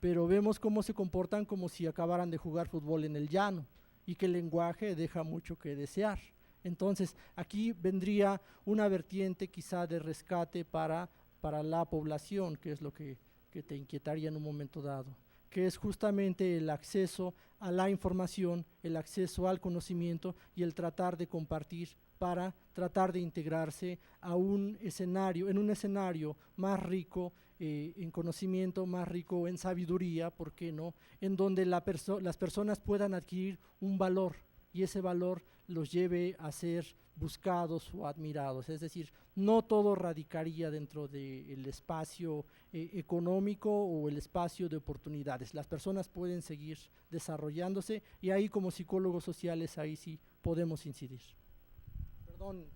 pero vemos cómo se comportan como si acabaran de jugar fútbol en el llano, y que el lenguaje deja mucho que desear. Entonces, aquí vendría una vertiente quizá de rescate para la población, que es lo que te inquietaría en un momento dado, que es justamente el acceso a la información, el acceso al conocimiento y el tratar de compartir para tratar de integrarse a un escenario, en un escenario más rico en conocimiento, más rico en sabiduría, ¿por qué no?, en donde las personas puedan adquirir un valor y ese valor los lleve a ser buscados o admirados. Es decir, no todo radicaría dentro del espacio económico o el espacio de oportunidades. Las personas pueden seguir desarrollándose y ahí como psicólogos sociales ahí sí podemos incidir. Perdón,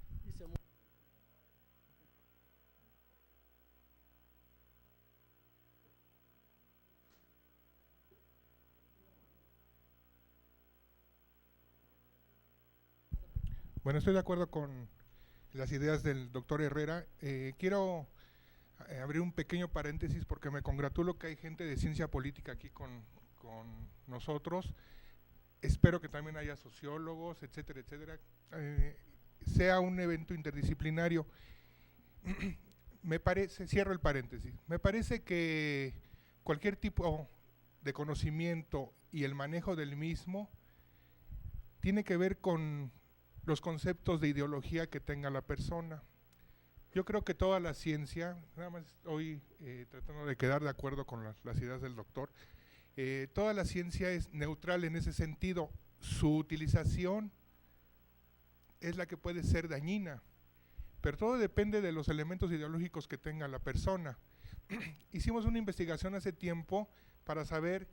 Bueno, estoy de acuerdo con las ideas del doctor Herrera. Quiero abrir un pequeño paréntesis porque me congratulo que hay gente de ciencia política aquí con nosotros. Espero que también haya sociólogos, etcétera, etcétera. Sea un evento interdisciplinario. Me parece, cierro el paréntesis, me parece que cualquier tipo de conocimiento y el manejo del mismo tiene que ver con los conceptos de ideología que tenga la persona. Yo creo que toda la ciencia, nada más estoy tratando de quedar de acuerdo con las ideas del doctor, toda la ciencia es neutral en ese sentido. Su utilización es la que puede ser dañina, pero todo depende de los elementos ideológicos que tenga la persona. Hicimos una investigación hace tiempo para saber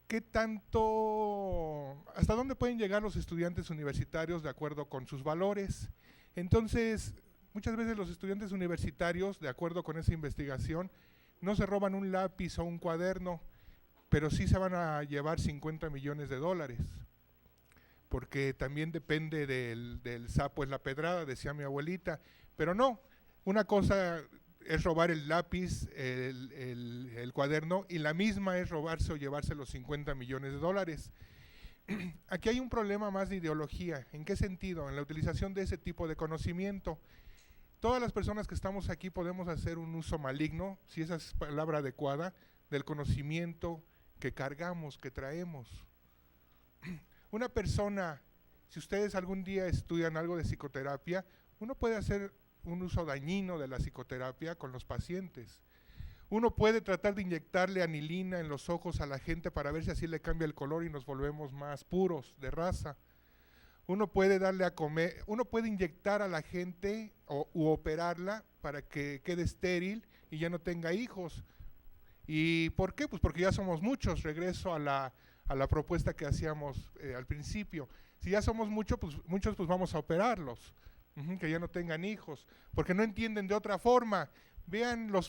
qué tanto, hasta dónde pueden llegar los estudiantes universitarios de acuerdo con sus valores. Entonces, muchas veces los estudiantes universitarios, de acuerdo con esa investigación, no se roban un lápiz o un cuaderno, pero sí se van a llevar 50 millones de dólares. Porque también depende del sapo en la pedrada, decía mi abuelita, pero no, una cosa es robar el lápiz, el cuaderno, y la misma es robarse o llevarse los 50 millones de dólares. Aquí hay un problema más de ideología. ¿En qué sentido? En la utilización de ese tipo de conocimiento. Todas las personas que estamos aquí podemos hacer un uso maligno, si esa es palabra adecuada, del conocimiento que cargamos, que traemos. Una persona, si ustedes algún día estudian algo de psicoterapia, uno puede hacer un uso dañino de la psicoterapia con los pacientes. Uno puede tratar de inyectarle anilina en los ojos a la gente para ver si así le cambia el color y nos volvemos más puros de raza. Uno puede darle a comer, uno puede inyectar a la gente u operarla para que quede estéril y ya no tenga hijos. ¿Y por qué? Pues porque ya somos muchos. Regreso a la propuesta que hacíamos al principio. Si ya somos muchos, pues vamos a operarlos, que ya no tengan hijos, porque no entienden de otra forma. Vean los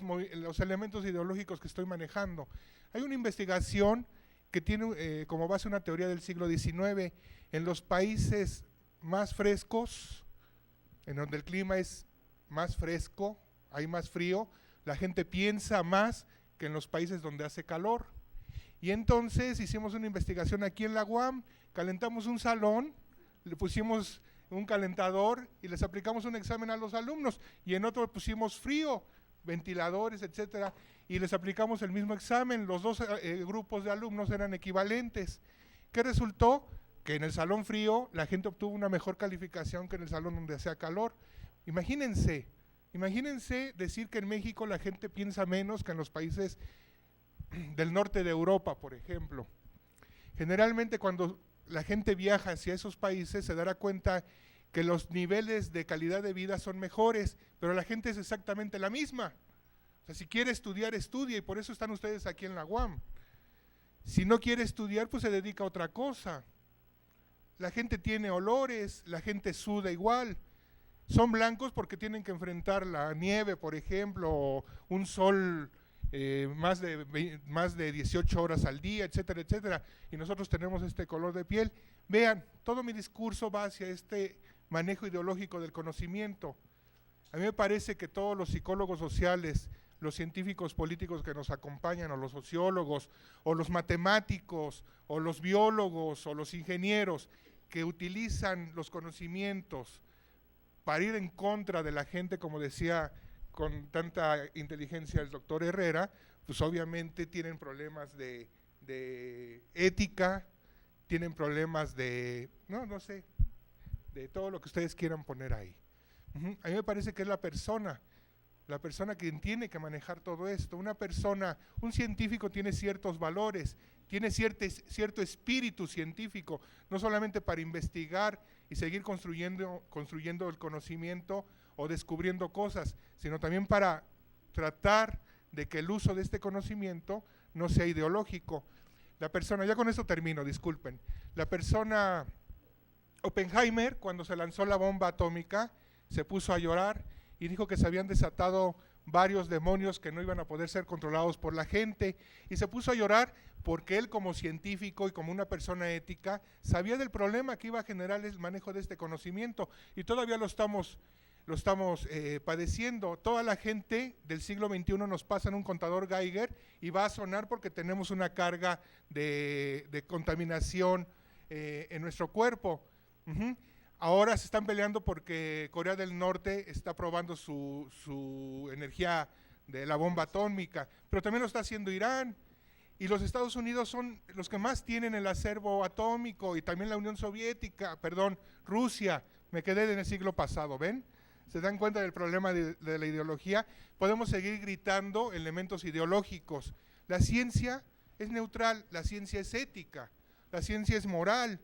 elementos ideológicos que estoy manejando. Hay una investigación que tiene como base una teoría del siglo XIX. En los países más frescos, en donde el clima es más fresco, hay más frío, la gente piensa más que en los países donde hace calor. Y entonces hicimos una investigación aquí en la UAM, calentamos un salón, le pusimos un calentador y les aplicamos un examen a los alumnos, y en otro pusimos frío, ventiladores, etcétera, y les aplicamos el mismo examen. Los dos grupos de alumnos eran equivalentes. ¿Qué resultó? Que en el salón frío la gente obtuvo una mejor calificación que en el salón donde hacía calor. Imagínense decir que en México la gente piensa menos que en los países del norte de Europa, por ejemplo. Generalmente cuando la gente viaja hacia esos países se dará cuenta que los niveles de calidad de vida son mejores, pero la gente es exactamente la misma. O sea, si quiere estudiar, estudia, y por eso están ustedes aquí en la UAM. Si no quiere estudiar, pues se dedica a otra cosa. La gente tiene olores, la gente suda igual. Son blancos porque tienen que enfrentar la nieve, por ejemplo, o un sol más de 18 horas al día, etcétera, etcétera. Y nosotros tenemos este color de piel. Vean, todo mi discurso va hacia este manejo ideológico del conocimiento. A mí me parece que todos los psicólogos sociales, los científicos políticos que nos acompañan, o los sociólogos, o los matemáticos, o los biólogos, o los ingenieros, que utilizan los conocimientos para ir en contra de la gente, como decía con tanta inteligencia el doctor Herrera, pues obviamente tienen problemas de ética, tienen problemas de, no sé, de todo lo que ustedes quieran poner ahí. A mí me parece que es la persona quien tiene que manejar todo esto. Un científico tiene ciertos valores, tiene cierto espíritu científico, no solamente para investigar y seguir construyendo el conocimiento o descubriendo cosas, sino también para tratar de que el uso de este conocimiento no sea ideológico. La persona, ya con esto termino, disculpen, la persona Oppenheimer, cuando se lanzó la bomba atómica, se puso a llorar y dijo que se habían desatado varios demonios que no iban a poder ser controlados por la gente, y se puso a llorar porque él, como científico y como una persona ética, sabía del problema que iba a generar el manejo de este conocimiento, y todavía lo estamos padeciendo. Toda la gente del siglo XXI nos pasan un contador Geiger y va a sonar porque tenemos una carga de contaminación en nuestro cuerpo. Ahora se están peleando porque Corea del Norte está probando su energía de la bomba atómica, pero también lo está haciendo Irán, y los Estados Unidos son los que más tienen el acervo atómico, y también la Unión Soviética, Rusia. Me quedé en el siglo pasado, ¿ven? ¿Se dan cuenta del problema de la ideología? Podemos seguir gritando elementos ideológicos. La ciencia es neutral, la ciencia es ética, la ciencia es moral.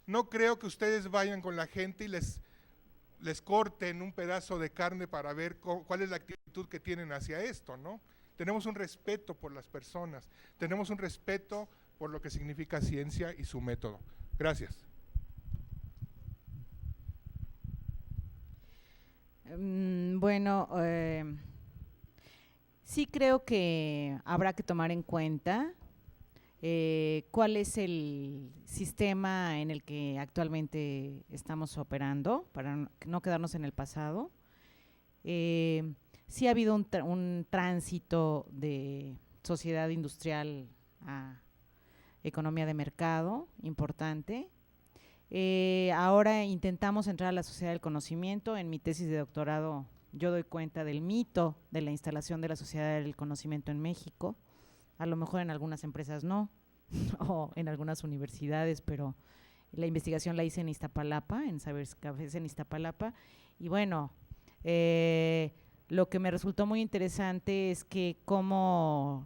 No creo que ustedes vayan con la gente y les corten un pedazo de carne para ver cuál es la actitud que tienen hacia esto, ¿no? Tenemos un respeto por las personas, tenemos un respeto por lo que significa ciencia y su método. Gracias. Bueno, sí creo que habrá que tomar en cuenta cuál es el sistema en el que actualmente estamos operando, para no quedarnos en el pasado. Sí ha habido un tránsito de sociedad industrial a economía de mercado importante. Ahora intentamos entrar a la sociedad del conocimiento. En mi tesis de doctorado yo doy cuenta del mito de la instalación de la sociedad del conocimiento en México. A lo mejor en algunas empresas no, o en algunas universidades, pero la investigación la hice en Iztapalapa, en Saberes Cafés en Iztapalapa, y bueno, Lo que me resultó muy interesante es que cómo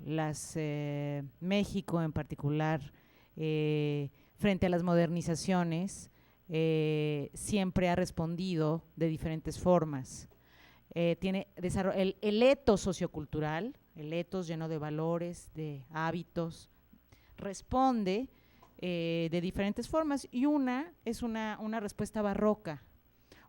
México en particular, frente a las modernizaciones, siempre ha respondido de diferentes formas. Tiene el etos sociocultural, el etos lleno de valores, de hábitos, responde de diferentes formas, y una es una respuesta barroca.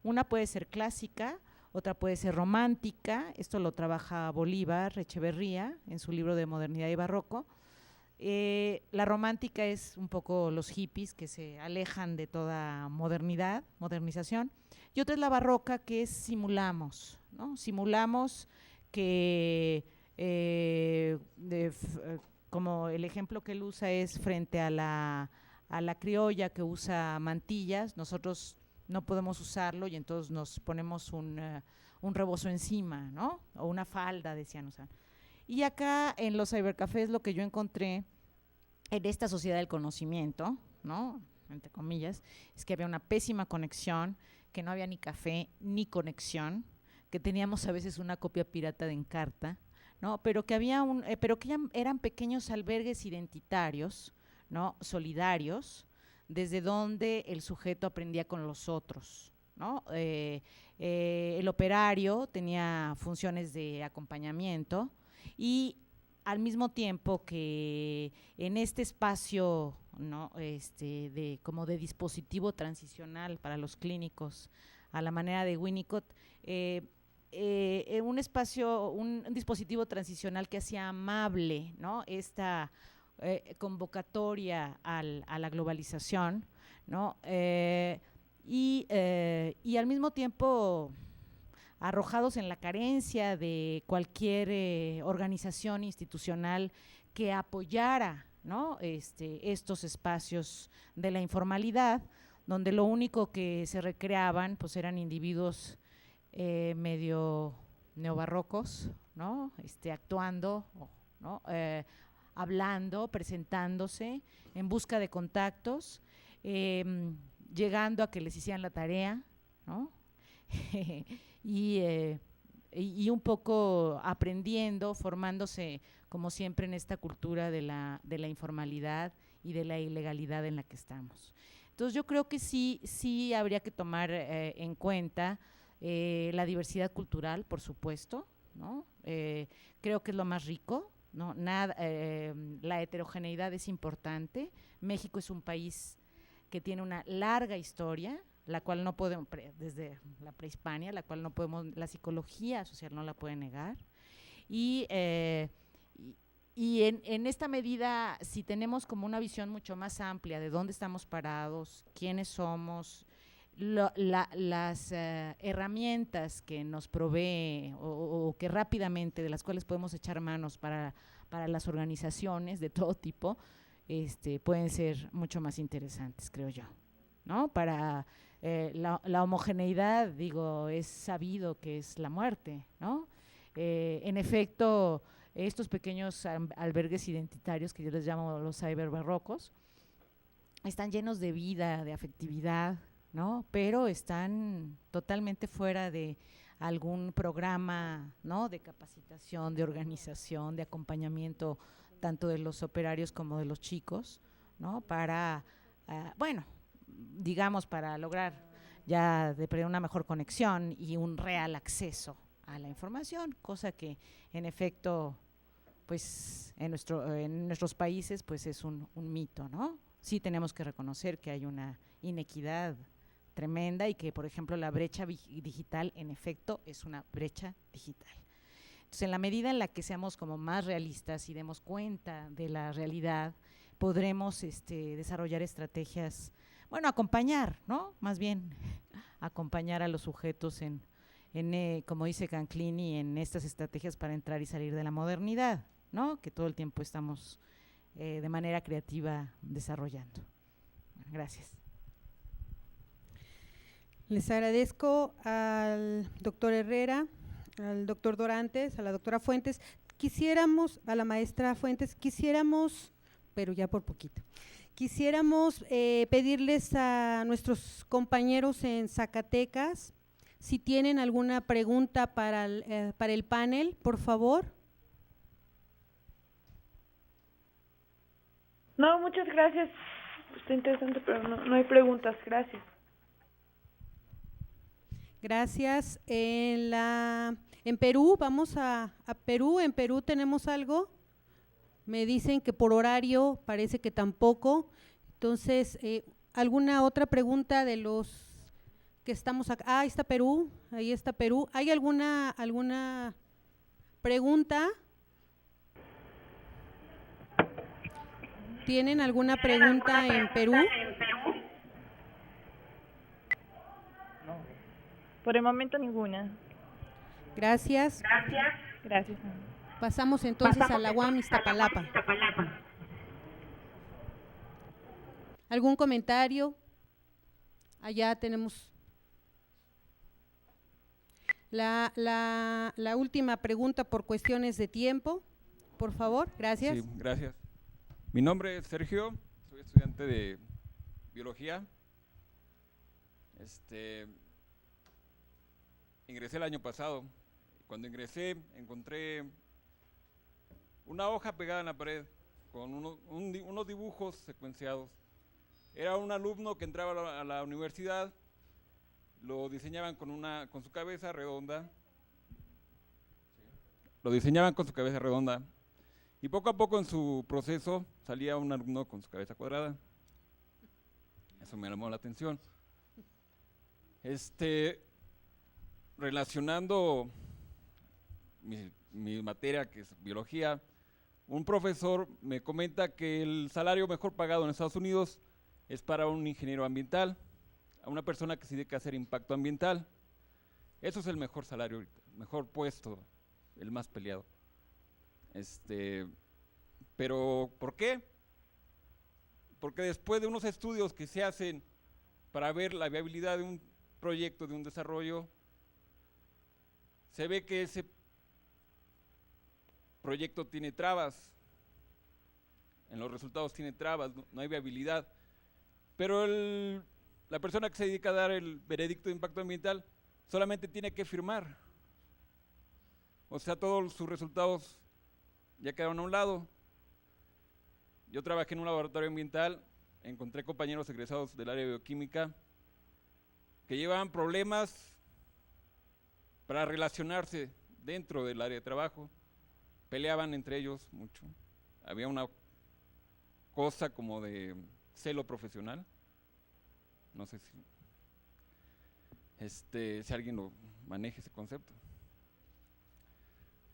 Una puede ser clásica, otra puede ser romántica. Esto lo trabaja Bolívar Echeverría en su libro de Modernidad y Barroco. La romántica es un poco los hippies que se alejan de toda modernización, y otra es la barroca, que es simulamos, ¿no? Simulamos que, como el ejemplo que él usa es frente a la criolla que usa mantillas, nosotros no podemos usarlo y entonces nos ponemos un rebozo encima, ¿no? O una falda, decían usar. Y acá en los cybercafés lo que yo encontré en esta sociedad del conocimiento, ¿no?, entre comillas, es que había una pésima conexión, que no había ni café ni conexión, que teníamos a veces una copia pirata de Encarta, ¿no?, pero que ya eran pequeños albergues identitarios, ¿no?, solidarios, desde donde el sujeto aprendía con los otros, ¿no? El operario tenía funciones de acompañamiento, y al mismo tiempo que en este espacio, ¿no?, como de dispositivo transicional para los clínicos, a la manera de Winnicott, un dispositivo transicional que hacía amable, ¿no?, esta convocatoria a la globalización, ¿no?, y al mismo tiempo arrojados en la carencia de cualquier organización institucional que apoyara, ¿no?, estos espacios de la informalidad, donde lo único que se recreaban pues eran individuos medio neobarrocos, ¿no?, actuando, ¿no?, hablando, presentándose, en busca de contactos, llegando a que les hicieran la tarea, ¿no? Y un poco aprendiendo, formándose como siempre en esta cultura de la informalidad y de la ilegalidad en la que estamos. Entonces yo creo que sí habría que tomar en cuenta la diversidad cultural, por supuesto, ¿no? Creo que es lo más rico, ¿no? La heterogeneidad es importante. México es un país que tiene una larga historia, la cual no podemos, desde la prehispania, la cual no podemos, la psicología social no la puede negar, y en esta medida, si tenemos como una visión mucho más amplia de dónde estamos parados, quiénes somos, las herramientas que nos provee o que rápidamente, de las cuales podemos echar manos para las organizaciones de todo tipo, pueden ser mucho más interesantes, creo yo, ¿no? Para la homogeneidad, digo, es sabido que es la muerte, ¿no? En efecto, estos pequeños albergues identitarios, que yo les llamo los cyberbarrocos, están llenos de vida, de afectividad, ¿no?, pero están totalmente fuera de algún programa, ¿no?, de capacitación, de organización, de acompañamiento, tanto de los operarios como de los chicos, ¿no?, para, bueno, digamos, para lograr ya de una mejor conexión y un real acceso a la información, cosa que en efecto pues en nuestros países pues es un mito, ¿no? Sí tenemos que reconocer que hay una inequidad tremenda y que, por ejemplo, la brecha digital en efecto es una brecha digital. Entonces, en la medida en la que seamos como más realistas y demos cuenta de la realidad, podremos desarrollar estrategias, bueno, acompañar, ¿no?, más bien acompañar a los sujetos como dice Canclini, en estas estrategias para entrar y salir de la modernidad, ¿no?, que todo el tiempo estamos de manera creativa desarrollando. Bueno, gracias. Les agradezco al doctor Herrera, al doctor Dorantes, a la doctora Fuentes. A la maestra Fuentes, pero ya por poquito, quisiéramos pedirles a nuestros compañeros en Zacatecas Si tienen alguna pregunta para el panel, por favor. No, muchas gracias. Está interesante, pero no hay preguntas. Gracias. Gracias. En Perú, vamos a Perú. ¿En Perú tenemos algo? Me dicen que por horario parece que tampoco. Entonces, ¿alguna otra pregunta de los que estamos acá? Ah, ahí está Perú, ahí está Perú. ¿Hay alguna pregunta? ¿Tienen alguna pregunta en Perú? No. Por el momento ninguna. Gracias. Gracias. Pasamos entonces a la UAM Iztapalapa. ¿Algún comentario? Allá tenemos la última pregunta por cuestiones de tiempo. Por favor, gracias. Sí, gracias. Mi nombre es Sergio, soy estudiante de biología. Ingresé el año pasado. Cuando ingresé encontré una hoja pegada en la pared con unos dibujos secuenciados. Era un alumno que entraba a la universidad, lo diseñaban con su cabeza redonda. Lo diseñaban con su cabeza redonda. Y poco a poco en su proceso salía un alumno con su cabeza cuadrada. Eso me llamó la atención. Relacionando mi materia, que es biología, un profesor me comenta que el salario mejor pagado en Estados Unidos es para un ingeniero ambiental, a una persona que se dedica a hacer impacto ambiental. Eso es el mejor salario ahorita, el mejor puesto, el más peleado. Pero ¿por qué? Porque después de unos estudios que se hacen para ver la viabilidad de un proyecto, de un desarrollo, se ve que ese proyecto tiene trabas, en los resultados tiene trabas, no hay viabilidad. Pero la persona que se dedica a dar el veredicto de impacto ambiental solamente tiene que firmar. O sea, todos sus resultados ya quedaron a un lado. Yo trabajé en un laboratorio ambiental, encontré compañeros egresados del área de bioquímica que llevaban problemas para relacionarse dentro del área de trabajo, peleaban entre ellos mucho, había una cosa como de celo profesional, no sé si alguien lo maneja ese concepto.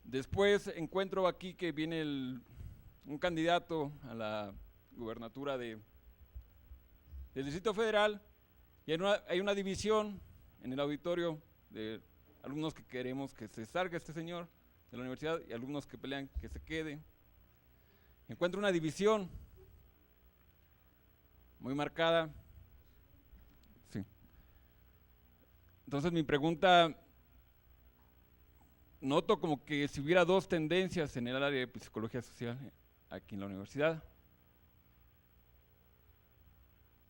Después encuentro aquí que viene un candidato a la gubernatura del Distrito Federal y hay una división en el auditorio de alumnos que queremos que se salga este señor de la universidad y alumnos que pelean que se quede. Encuentro una división muy marcada. Sí. Entonces mi pregunta, noto como que si hubiera dos tendencias en el área de psicología social aquí en la universidad.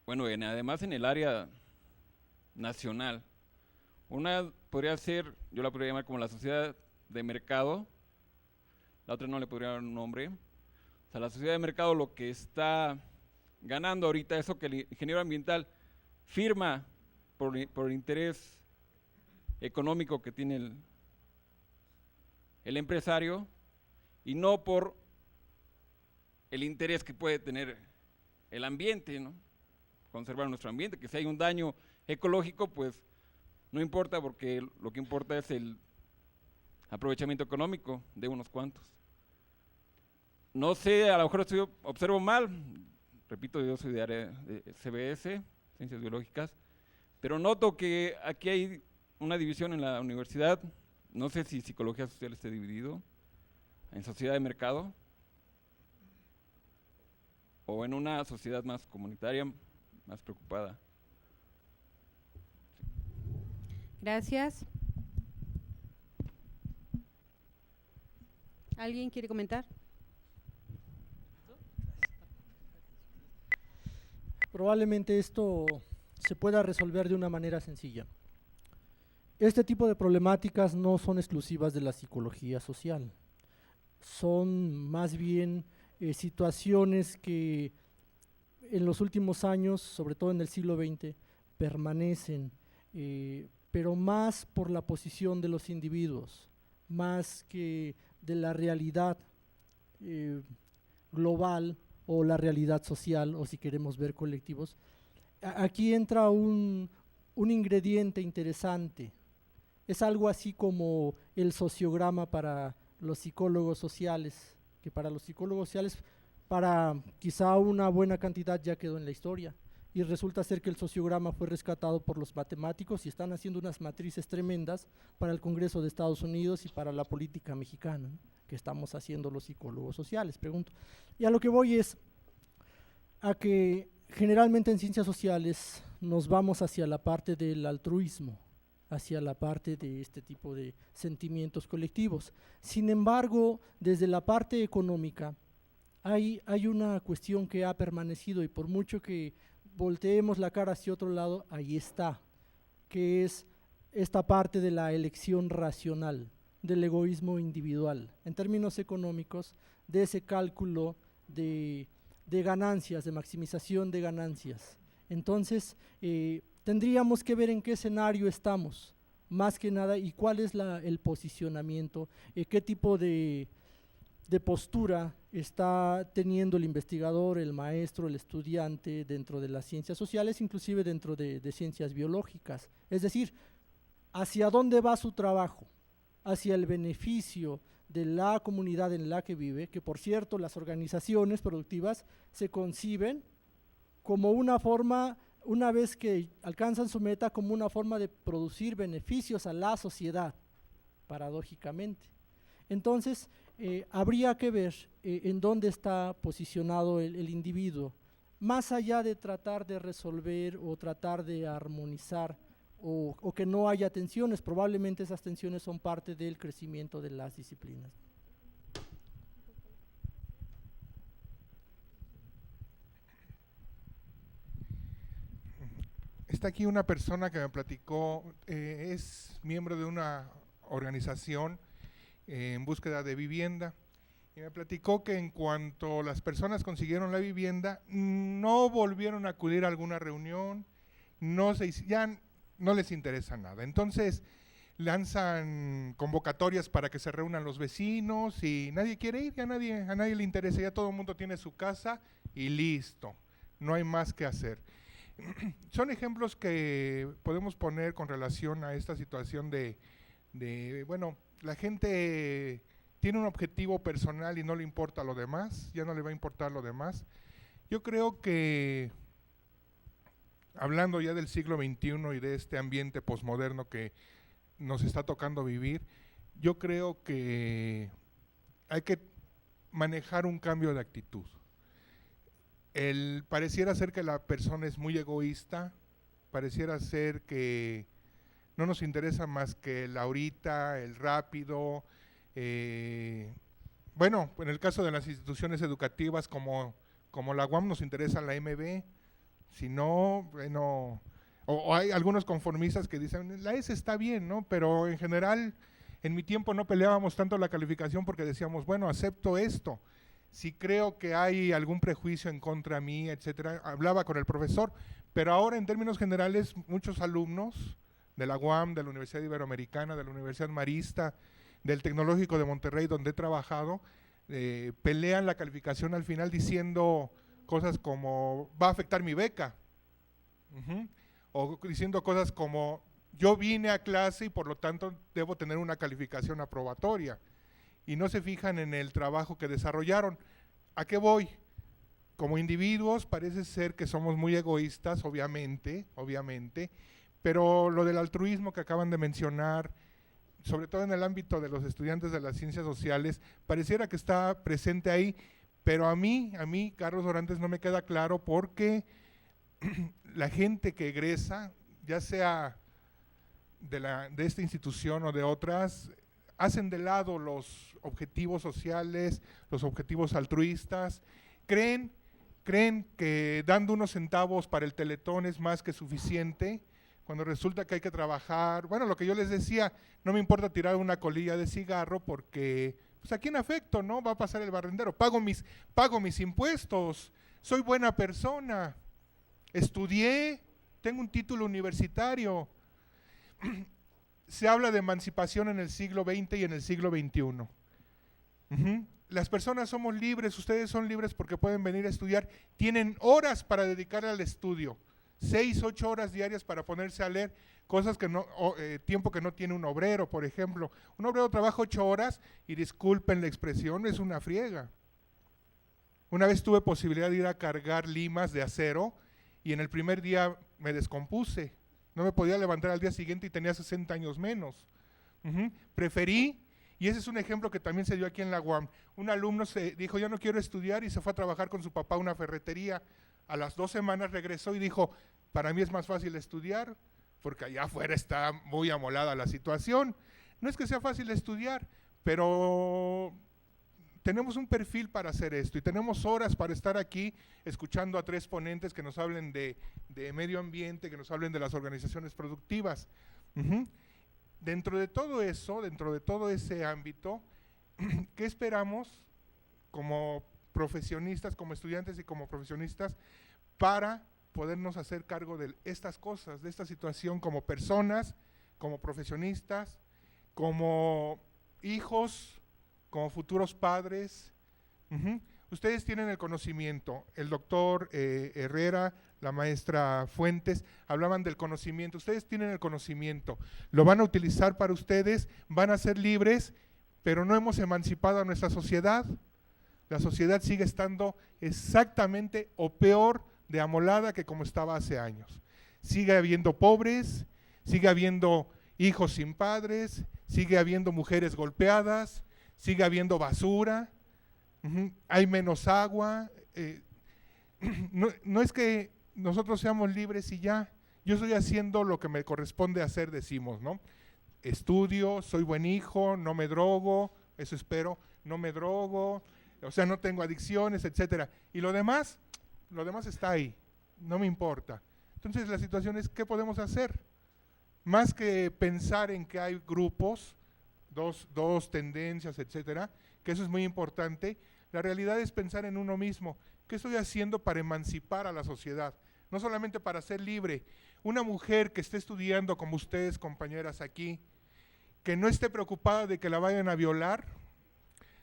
Bueno, además en el área nacional. Una podría ser, yo la podría llamar como la sociedad de mercado, la otra no le podría dar un nombre. O sea, la sociedad de mercado lo que está ganando ahorita, eso que el ingeniero ambiental firma por el interés económico que tiene el empresario y no por el interés que puede tener el ambiente, ¿no? Conservar nuestro ambiente, que si hay un daño ecológico, pues no importa, porque lo que importa es el aprovechamiento económico de unos cuantos. No sé, a lo mejor observo mal, repito, yo soy de área de CBS, Ciencias Biológicas, pero noto que aquí hay una división en la universidad, no sé si psicología social esté dividido en sociedad de mercado o en una sociedad más comunitaria, más preocupada. Gracias. ¿Alguien quiere comentar? Probablemente esto se pueda resolver de una manera sencilla. Este tipo de problemáticas no son exclusivas de la psicología social, son más bien situaciones que en los últimos años, sobre todo en el siglo XX, permanecen, pero más por la posición de los individuos, más que de la realidad global o la realidad social, o si queremos ver colectivos. Aquí entra un ingrediente interesante. Es algo así como el sociograma para los psicólogos sociales, que para los psicólogos sociales, para quizá una buena cantidad ya quedó en la historia, y resulta ser que el sociograma fue rescatado por los matemáticos y están haciendo unas matrices tremendas para el Congreso de Estados Unidos y para la política mexicana, ¿no?, que estamos haciendo los psicólogos sociales, pregunto. Y a lo que voy es a que generalmente en ciencias sociales nos vamos hacia la parte del altruismo, hacia la parte de este tipo de sentimientos colectivos. Sin embargo, desde la parte económica hay una cuestión que ha permanecido, y por mucho que volteemos la cara hacia otro lado, ahí está, que es esta parte de la elección racional, del egoísmo individual, en términos económicos, de ese cálculo de ganancias, de maximización de ganancias. Entonces, tendríamos que ver en qué escenario estamos, más que nada, y cuál es el posicionamiento, qué tipo de postura está teniendo el investigador, el maestro, el estudiante dentro de las ciencias sociales, inclusive dentro de ciencias biológicas. Es decir, ¿hacia dónde va su trabajo? Hacia el beneficio de la comunidad en la que vive, que por cierto las organizaciones productivas se conciben como una forma, una vez que alcanzan su meta, como una forma de producir beneficios a la sociedad, paradójicamente. Entonces, habría que ver en dónde está posicionado el individuo, más allá de tratar de resolver o tratar de armonizar o que no haya tensiones. Probablemente esas tensiones son parte del crecimiento de las disciplinas. Está aquí una persona que me platicó, es miembro de una organización en búsqueda de vivienda, y me platicó que en cuanto las personas consiguieron la vivienda, no volvieron a acudir a alguna reunión, ya no les interesa nada. Entonces lanzan convocatorias para que se reúnan los vecinos y nadie quiere ir, a nadie le interesa, ya todo el mundo tiene su casa y listo, no hay más que hacer. Son ejemplos que podemos poner con relación a esta situación de bueno, la gente tiene un objetivo personal y no le importa lo demás, ya no le va a importar lo demás. Yo creo que, hablando ya del siglo XXI y de este ambiente posmoderno que nos está tocando vivir, yo creo que hay que manejar un cambio de actitud. Pareciera ser que la persona es muy egoísta, pareciera ser que no nos interesa más que el ahorita, el rápido. Bueno, en el caso de las instituciones educativas como la UAM nos interesa la MB, si no, bueno, o hay algunos conformistas que dicen, la S está bien, ¿no? Pero en general, en mi tiempo no peleábamos tanto la calificación porque decíamos, bueno, acepto esto. Si creo que hay algún prejuicio en contra mí, etcétera, hablaba con el profesor, pero ahora en términos generales muchos alumnos de la UAM, de la Universidad Iberoamericana, de la Universidad Marista, del Tecnológico de Monterrey, donde he trabajado, pelean la calificación al final diciendo cosas como, va a afectar mi beca, o diciendo cosas como, yo vine a clase y por lo tanto debo tener una calificación aprobatoria, y no se fijan en el trabajo que desarrollaron. ¿A qué voy? Como individuos parece ser que somos muy egoístas, obviamente, pero lo del altruismo que acaban de mencionar, sobre todo en el ámbito de los estudiantes de las ciencias sociales, pareciera que está presente ahí, pero a mí, Carlos Dorantes, no me queda claro porque la gente que egresa, ya sea de esta institución o de otras, hacen de lado los objetivos sociales, los objetivos altruistas, creen que dando unos centavos para el Teletón es más que suficiente cuando resulta que hay que trabajar. Bueno, lo que yo les decía, no me importa tirar una colilla de cigarro porque, pues ¿a quién afecto, no? Va a pasar el barrendero, pago mis impuestos, soy buena persona, estudié, tengo un título universitario. Se habla de emancipación en el siglo XX y en el siglo XXI. Las personas somos libres, ustedes son libres porque pueden venir a estudiar, tienen horas para dedicar al estudio, 6, 8 horas diarias para ponerse a leer, cosas que no, tiempo que no tiene un obrero, por ejemplo. Un obrero trabaja 8 horas y disculpen la expresión, es una friega. Una vez tuve posibilidad de ir a cargar limas de acero y en el primer día me descompuse, no me podía levantar al día siguiente y tenía 60 años menos. Preferí, y ese es un ejemplo que también se dio aquí en la UAM, un alumno se dijo, ya no quiero estudiar, y se fue a trabajar con su papá a una ferretería. A las 2 semanas regresó y dijo, para mí es más fácil estudiar, porque allá afuera está muy amolada la situación. No es que sea fácil estudiar, pero tenemos un perfil para hacer esto y tenemos horas para estar aquí escuchando a 3 ponentes que nos hablen de medio ambiente, que nos hablen de las organizaciones productivas. Dentro de todo eso, dentro de todo ese ámbito, ¿qué esperamos como profesionistas, como estudiantes y como profesionistas para podernos hacer cargo de estas cosas, de esta situación como personas, como profesionistas, como hijos, como futuros padres? Ustedes tienen el conocimiento, el doctor Herrera, la maestra Fuentes, hablaban del conocimiento, ustedes tienen el conocimiento, lo van a utilizar para ustedes, van a ser libres, pero no hemos emancipado a nuestra sociedad. La sociedad sigue estando exactamente o peor de amolada que como estaba hace años. Sigue habiendo pobres, sigue habiendo hijos sin padres, sigue habiendo mujeres golpeadas, sigue habiendo basura, hay menos agua. No es que nosotros seamos libres y ya, yo estoy haciendo lo que me corresponde hacer, decimos, ¿no? Estudio, soy buen hijo, no me drogo, eso espero, no me drogo, o sea, no tengo adicciones, etcétera. Y lo demás está ahí, no me importa. Entonces la situación es, ¿qué podemos hacer? Más que pensar en que hay grupos, dos tendencias, etcétera, que eso es muy importante, la realidad es pensar en uno mismo. ¿Qué estoy haciendo para emancipar a la sociedad? No solamente para ser libre. Una mujer que esté estudiando como ustedes, compañeras aquí, que no esté preocupada de que la vayan a violar,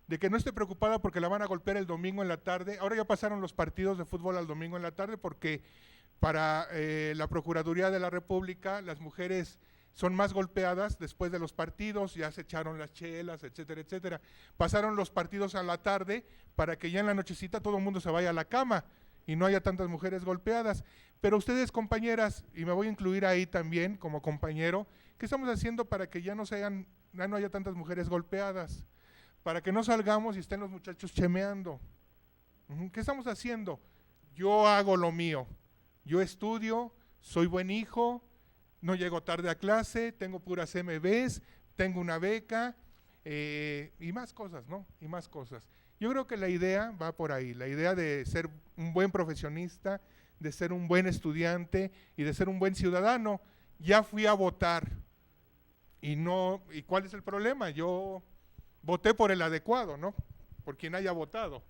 de que no esté preocupada porque la van a golpear el domingo en la tarde. Ahora ya pasaron los partidos de fútbol al domingo en la tarde porque para la Procuraduría de la República las mujeres son más golpeadas después de los partidos, ya se echaron las chelas, etcétera, etcétera. Pasaron los partidos a la tarde para que ya en la nochecita todo el mundo se vaya a la cama y no haya tantas mujeres golpeadas. Pero ustedes, compañeras, y me voy a incluir ahí también como compañero, ¿qué estamos haciendo para que ya no haya tantas mujeres golpeadas? Para que no salgamos y estén los muchachos chemeando. ¿Qué estamos haciendo? Yo hago lo mío. Yo estudio, soy buen hijo, no llego tarde a clase, tengo puras MBs, tengo una beca y más cosas, ¿no? Y más cosas. Yo creo que la idea va por ahí, la idea de ser un buen profesionista, de ser un buen estudiante y de ser un buen ciudadano. Ya fui a votar ¿y cuál es el problema? Yo voté por el adecuado, ¿no? Por quien haya votado,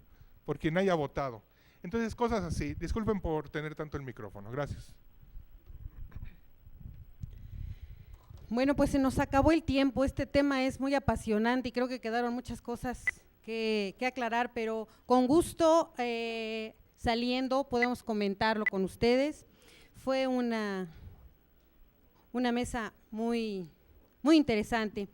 Entonces, cosas así. Disculpen por tener tanto el micrófono. Gracias. Bueno, pues se nos acabó el tiempo. Este tema es muy apasionante y creo que quedaron muchas cosas que aclarar, pero con gusto saliendo podemos comentarlo con ustedes. Fue una mesa muy, muy interesante.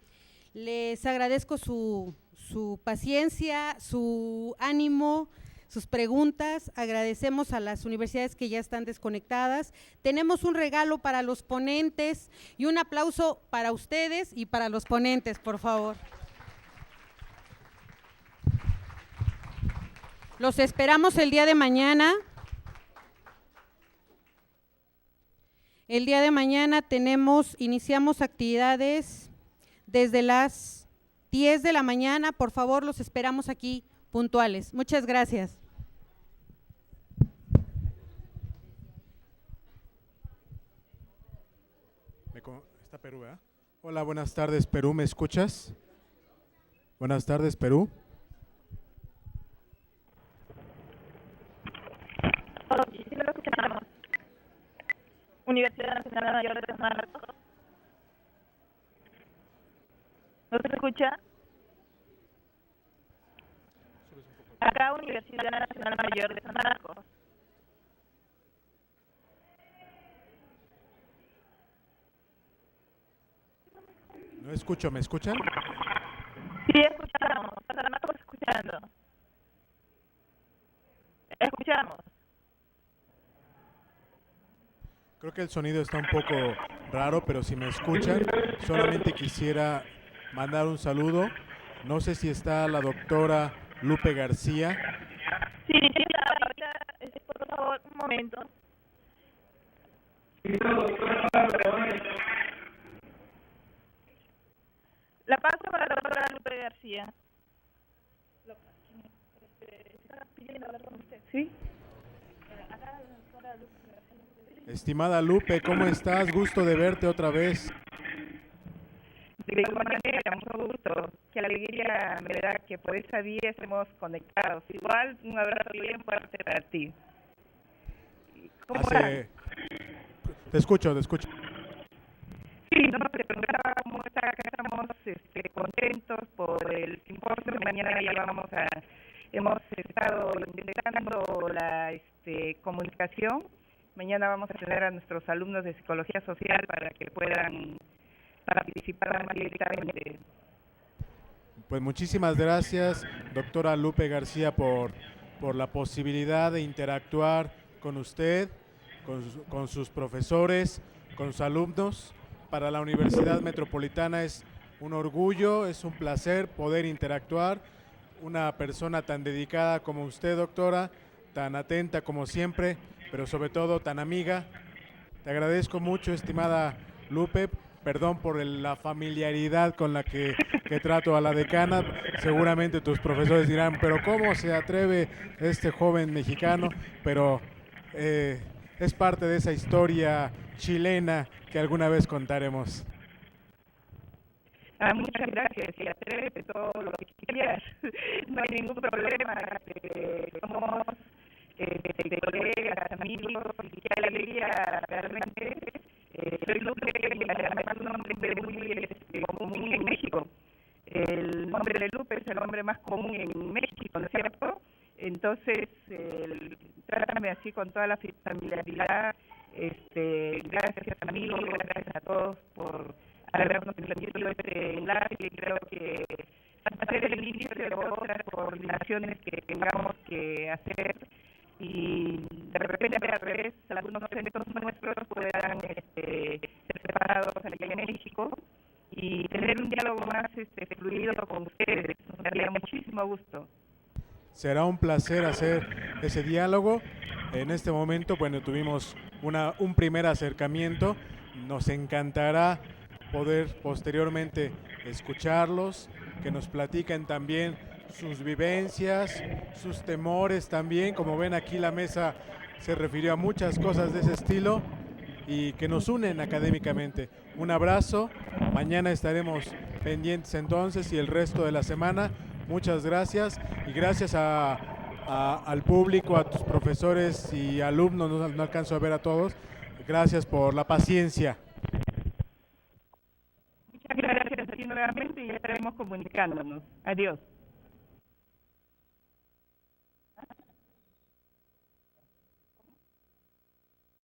Les agradezco su paciencia, su ánimo, sus preguntas. Agradecemos a las universidades que ya están desconectadas. Tenemos un regalo para los ponentes y un aplauso para ustedes y para los ponentes, por favor. Los esperamos el día de mañana. El día de mañana iniciamos actividades desde las 10 de la mañana. Por favor, los esperamos aquí puntuales. Muchas gracias. está Perú, ¿eh? Hola, buenas tardes, Perú, ¿me escuchas? Buenas tardes, Perú. Sí, sí lo escuchamos. Universidad Nacional Mayor de San Marcos. ¿No se escucha? Acá, Universidad Nacional Mayor de San Marcos. No escucho, ¿me escuchan? Sí, escuchamos. San Marcos escuchando. Escuchamos. Creo que el sonido está un poco raro, pero si me escuchan, solamente quisiera mandar un saludo. No sé si está la doctora Lupe García. Sí, ahorita, por favor, un momento. La paso para la doctora Lupe García. ¿Está pidiendo hablar con usted? ¿Sí? Acá la doctora Lupe García. Estimada Lupe, ¿cómo estás? Gusto de verte otra vez. De igual manera, mucho gusto. Qué alegría me da que por esa vía estemos conectados. Igual, un abrazo bien fuerte para ti. ¿Cómo estás? Te escucho, te escucho. Sí, no, te preguntaba cómo está. Acá estamos contentos por el simposio. Mañana ya hemos estado intentando la comunicación. Mañana vamos a tener a nuestros alumnos de Psicología Social para que puedan participar más directamente. Pues muchísimas gracias, doctora Lupe García, por la posibilidad de interactuar con usted, con sus profesores, con sus alumnos. Para la Universidad Metropolitana es un orgullo, es un placer poder interactuar. Una persona tan dedicada como usted, doctora, tan atenta como siempre, pero sobre todo tan amiga. Te agradezco mucho, estimada Lupe. Perdón por la familiaridad con la que trato a la decana. Seguramente tus profesores dirán, pero ¿cómo se atreve este joven mexicano? Pero es parte de esa historia chilena que alguna vez contaremos. Muchas gracias, y atrévete todo lo que quieras. No hay ningún problema. Somos colegas, amigos, y qué alegría realmente. Soy Lupe y además un nombre muy común en México. El nombre de Lupe es el nombre más común en México, ¿no es cierto? Entonces, trátame así con toda la familiaridad. Gracias amigos, gracias a todos por habernos permitido este enlace, y creo que va a ser el inicio de otras coordinaciones que tengamos que hacer, y de repente al revés, algunos centros nuestros puedan ser separados aquí en México y tener un diálogo más fluido con ustedes. Nos daría muchísimo gusto. Será un placer hacer ese diálogo. En este momento, bueno, tuvimos un primer acercamiento. Nos encantará poder posteriormente escucharlos, que nos platiquen también sus vivencias, sus temores también. Como ven, aquí la mesa se refirió a muchas cosas de ese estilo y que nos unen académicamente. Un abrazo, mañana estaremos pendientes entonces y el resto de la semana. Muchas gracias y gracias al público, a tus profesores y alumnos, no alcanzo a ver a todos. Gracias por la paciencia. Muchas gracias aquí nuevamente y estaremos comunicándonos. Adiós.